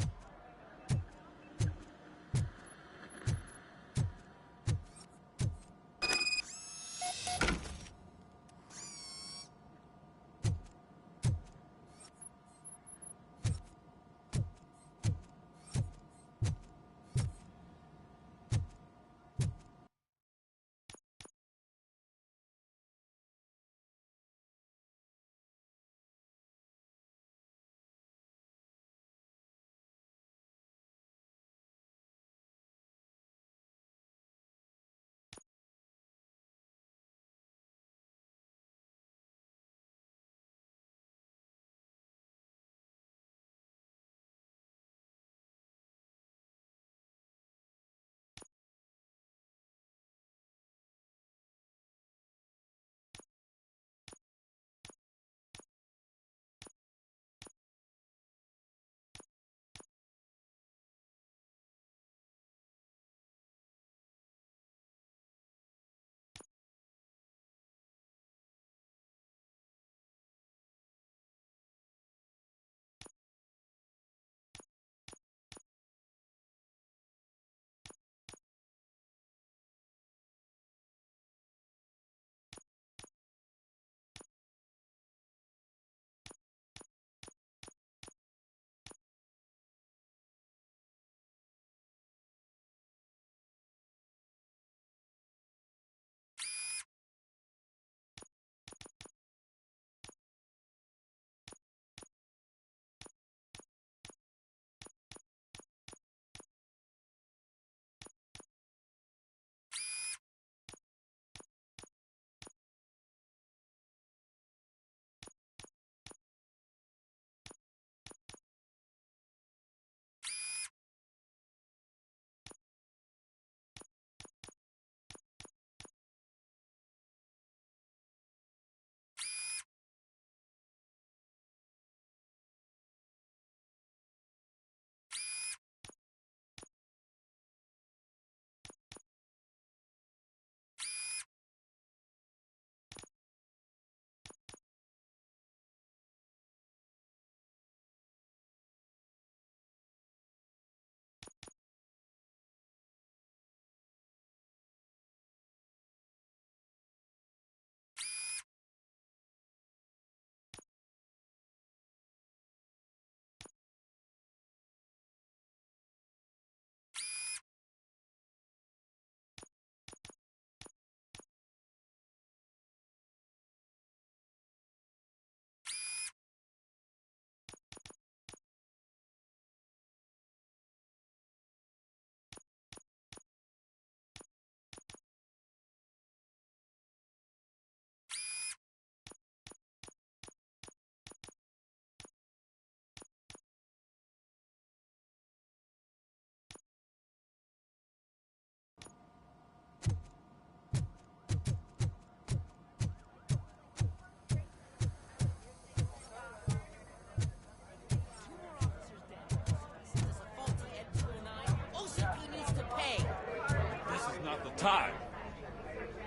time.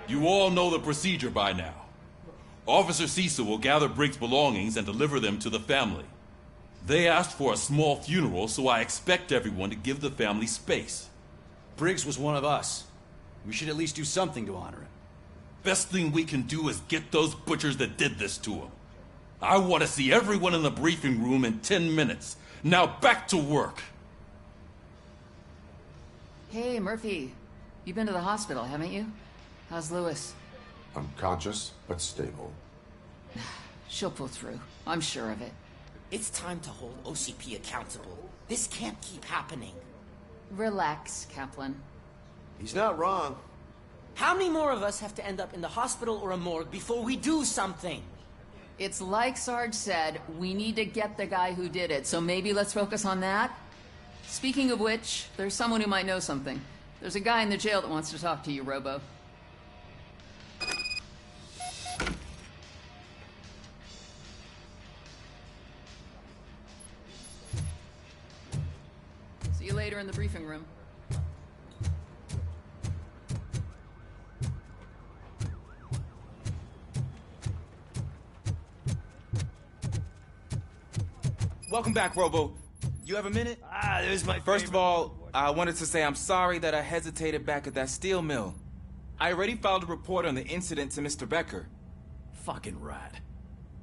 You all know the procedure by now. Officer Cecil will gather Briggs' belongings and deliver them to the family. They asked for a small funeral, so I expect everyone to give the family space. Briggs was one of us. We should at least do something to honor him. Best thing we can do is get those butchers that did this to him. I want to see everyone in the briefing room in 10 minutes. Now back to work. Hey, Murphy. You've been to the hospital, haven't you? How's Lewis? Unconscious, but stable. She'll pull through. I'm sure of it. It's time to hold OCP accountable. This can't keep happening. Relax, Kaplan. He's not wrong. How many more of us have to end up in the hospital or a morgue before we do something? It's like Sarge said, we need to get the guy who did it, so maybe let's focus on that? Speaking of which, there's someone who might know something. There's a guy in the jail that wants to talk to you, Robo. See you later in the briefing room. Welcome back, Robo. You have a minute? There's my First of all, I wanted to say I'm sorry that I hesitated back at that steel mill. I already filed a report on the incident to Mr. Becker. Fucking rat.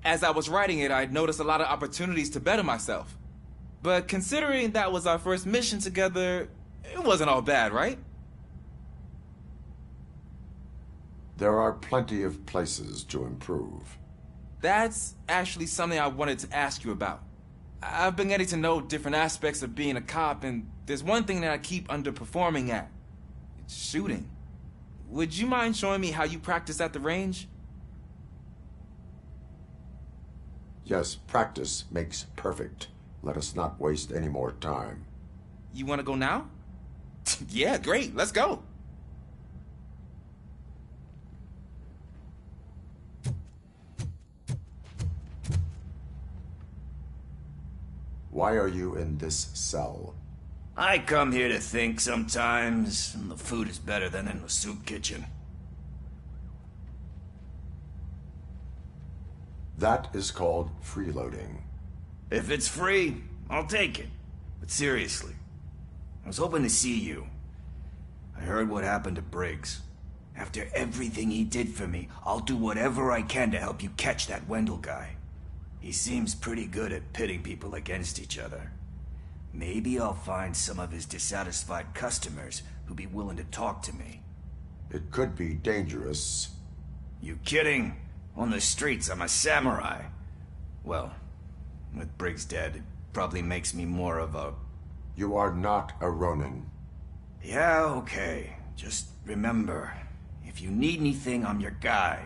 As I was writing it, I'd noticed a lot of opportunities to better myself. But considering that was our first mission together, it wasn't all bad, right? There are plenty of places to improve. That's actually something I wanted to ask you about. I've been getting to know different aspects of being a cop, and there's one thing that I keep underperforming at. It's shooting. Would you mind showing me how you practice at the range? Yes, practice makes perfect. Let us not waste any more time. You want to go now? Yeah, great. Let's go. Why are you in this cell? I come here to think sometimes, and the food is better than in the soup kitchen. That is called freeloading. If it's free, I'll take it. But seriously, I was hoping to see you. I heard what happened to Briggs. After everything he did for me, I'll do whatever I can to help you catch that Wendell guy. He seems pretty good at pitting people against each other. Maybe I'll find some of his dissatisfied customers who'd be willing to talk to me. It could be dangerous. You kidding? On the streets, I'm a samurai. Well, with Briggs dead, it probably makes me more of a... You are not a Ronin. Yeah, okay. Just remember, if you need anything, I'm your guy.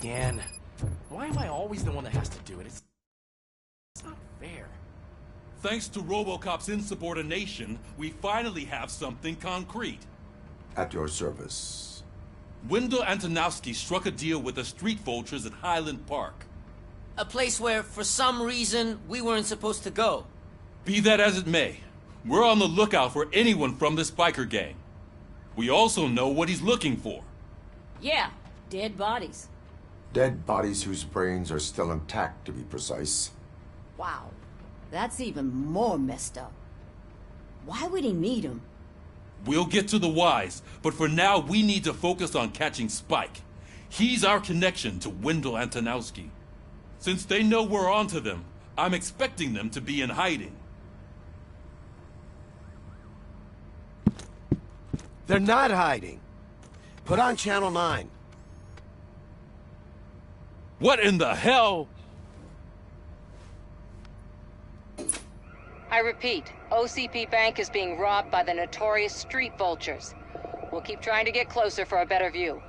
Again. Why am I always the one that has to do it? It's not fair. Thanks to RoboCop's insubordination, we finally have something concrete. At your service. Wendell Antonowski struck a deal with the street vultures at Highland Park. A place where, for some reason, we weren't supposed to go. Be that as it may, we're on the lookout for anyone from this biker gang. We also know what he's looking for. Yeah, dead bodies. Dead bodies whose brains are still intact, to be precise. Wow, that's even more messed up. Why would he need him? We'll get to the whys, but for now we need to focus on catching Spike. He's our connection to Wendell Antonowski. Since they know we're onto them, I'm expecting them to be in hiding. They're not hiding. Put on Channel 9. What in the hell? I repeat, OCP Bank is being robbed by the notorious street vultures. We'll keep trying to get closer for a better view.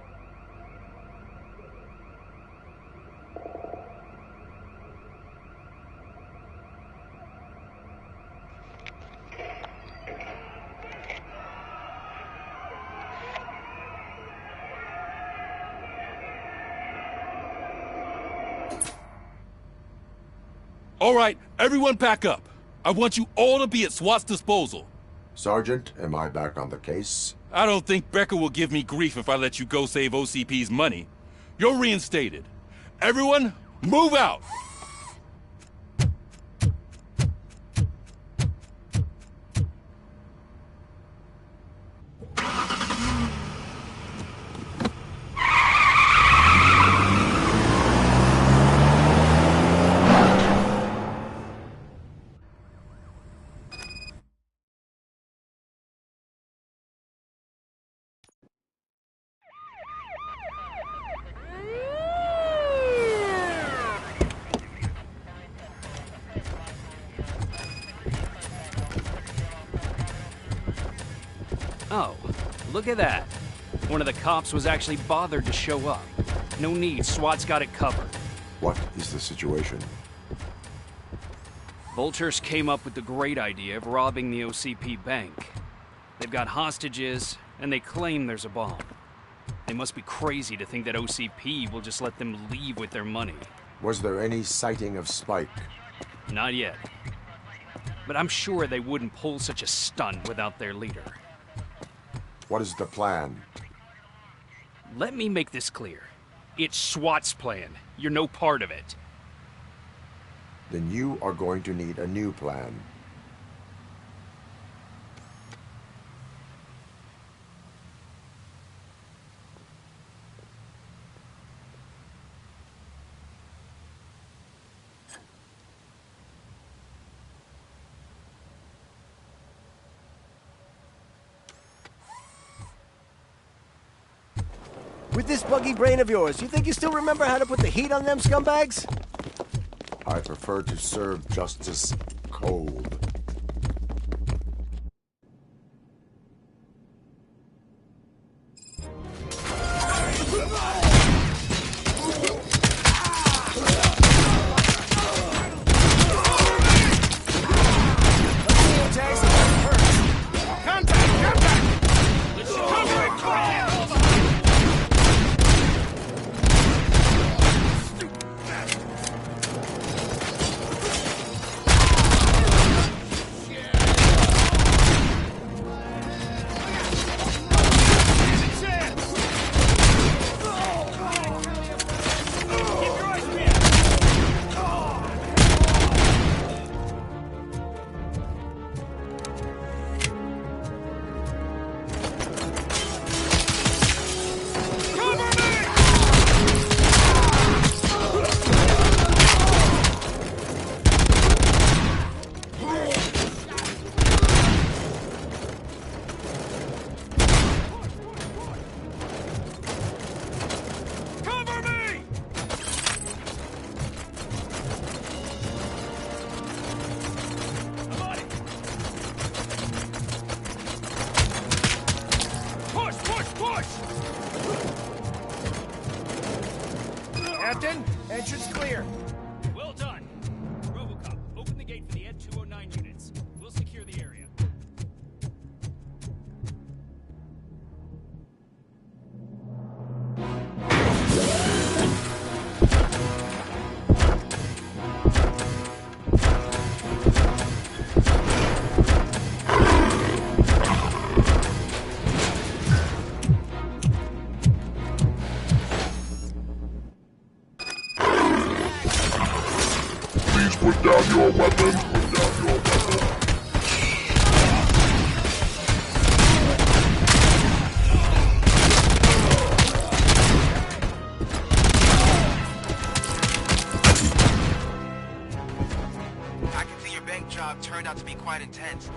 All right, everyone back up. I want you all to be at SWAT's disposal. Sergeant, am I back on the case? I don't think Becker will give me grief if I let you go save OCP's money. You're reinstated. Everyone, move out! Oh, look at that. One of the cops was actually bothered to show up. No need, SWAT's got it covered. What is the situation? Vultures came up with the great idea of robbing the OCP bank. They've got hostages, and they claim there's a bomb. They must be crazy to think that OCP will just let them leave with their money. Was there any sighting of Spike? Not yet. But I'm sure they wouldn't pull such a stunt without their leader. What is the plan? Let me make this clear. It's SWAT's plan. You're no part of it. Then you are going to need a new plan. With this buggy brain of yours, you think you still remember how to put the heat on them scumbags? I prefer to serve justice cold. Captain, entrance clear. Well done. RoboCop, open the gate for the Ed 209 units. We'll secure the area. Put down your weapon. Put down your weapon. I can see your bank job turned out to be quite intense.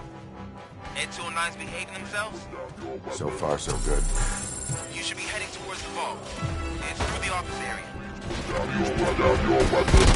Ed 209's behaving themselves? So far, so good. You should be heading towards the vault. It's through the office area. Put down your weapon.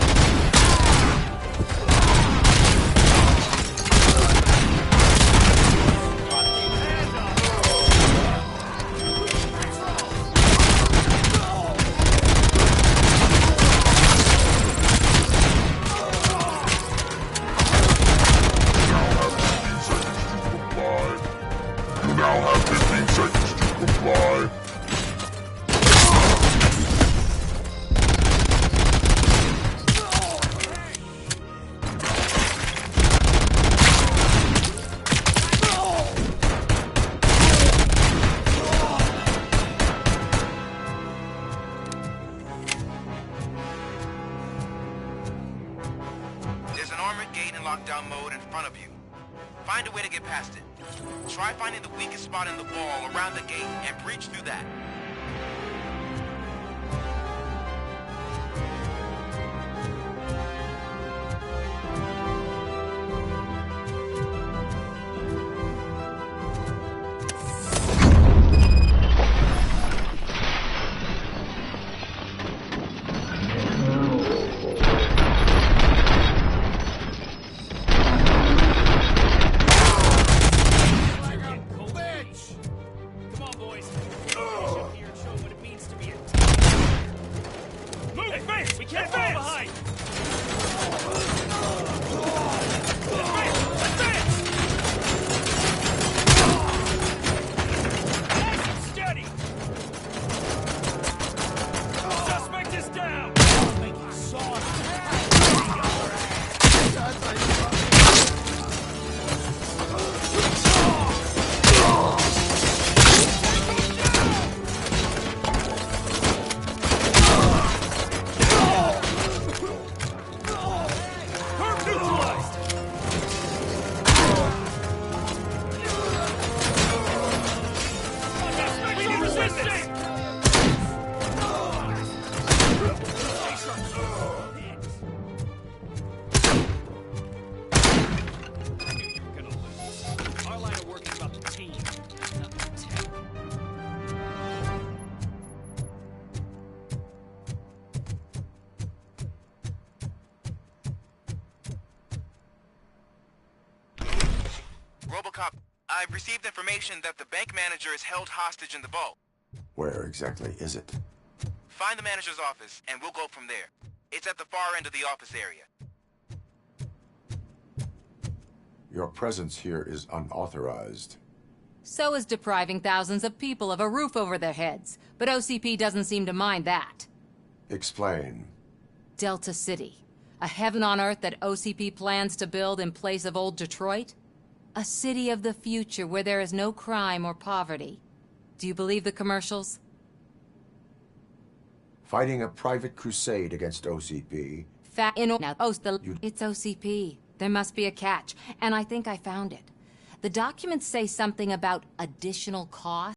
Find a way to get past it. Try finding the weakest spot in the wall around the gate and breach through that. RoboCop, I've received information that the bank manager is held hostage in the vault. Where exactly is it? Find the manager's office, and we'll go from there. It's at the far end of the office area. Your presence here is unauthorized. So is depriving thousands of people of a roof over their heads. But OCP doesn't seem to mind that. Explain. Delta City. A heaven on earth that OCP plans to build in place of old Detroit? A city of the future where there is no crime or poverty. Do you believe the commercials? Fighting a private crusade against OCP. It's OCP. There must be a catch, and I think I found it. The documents say something about additional cost.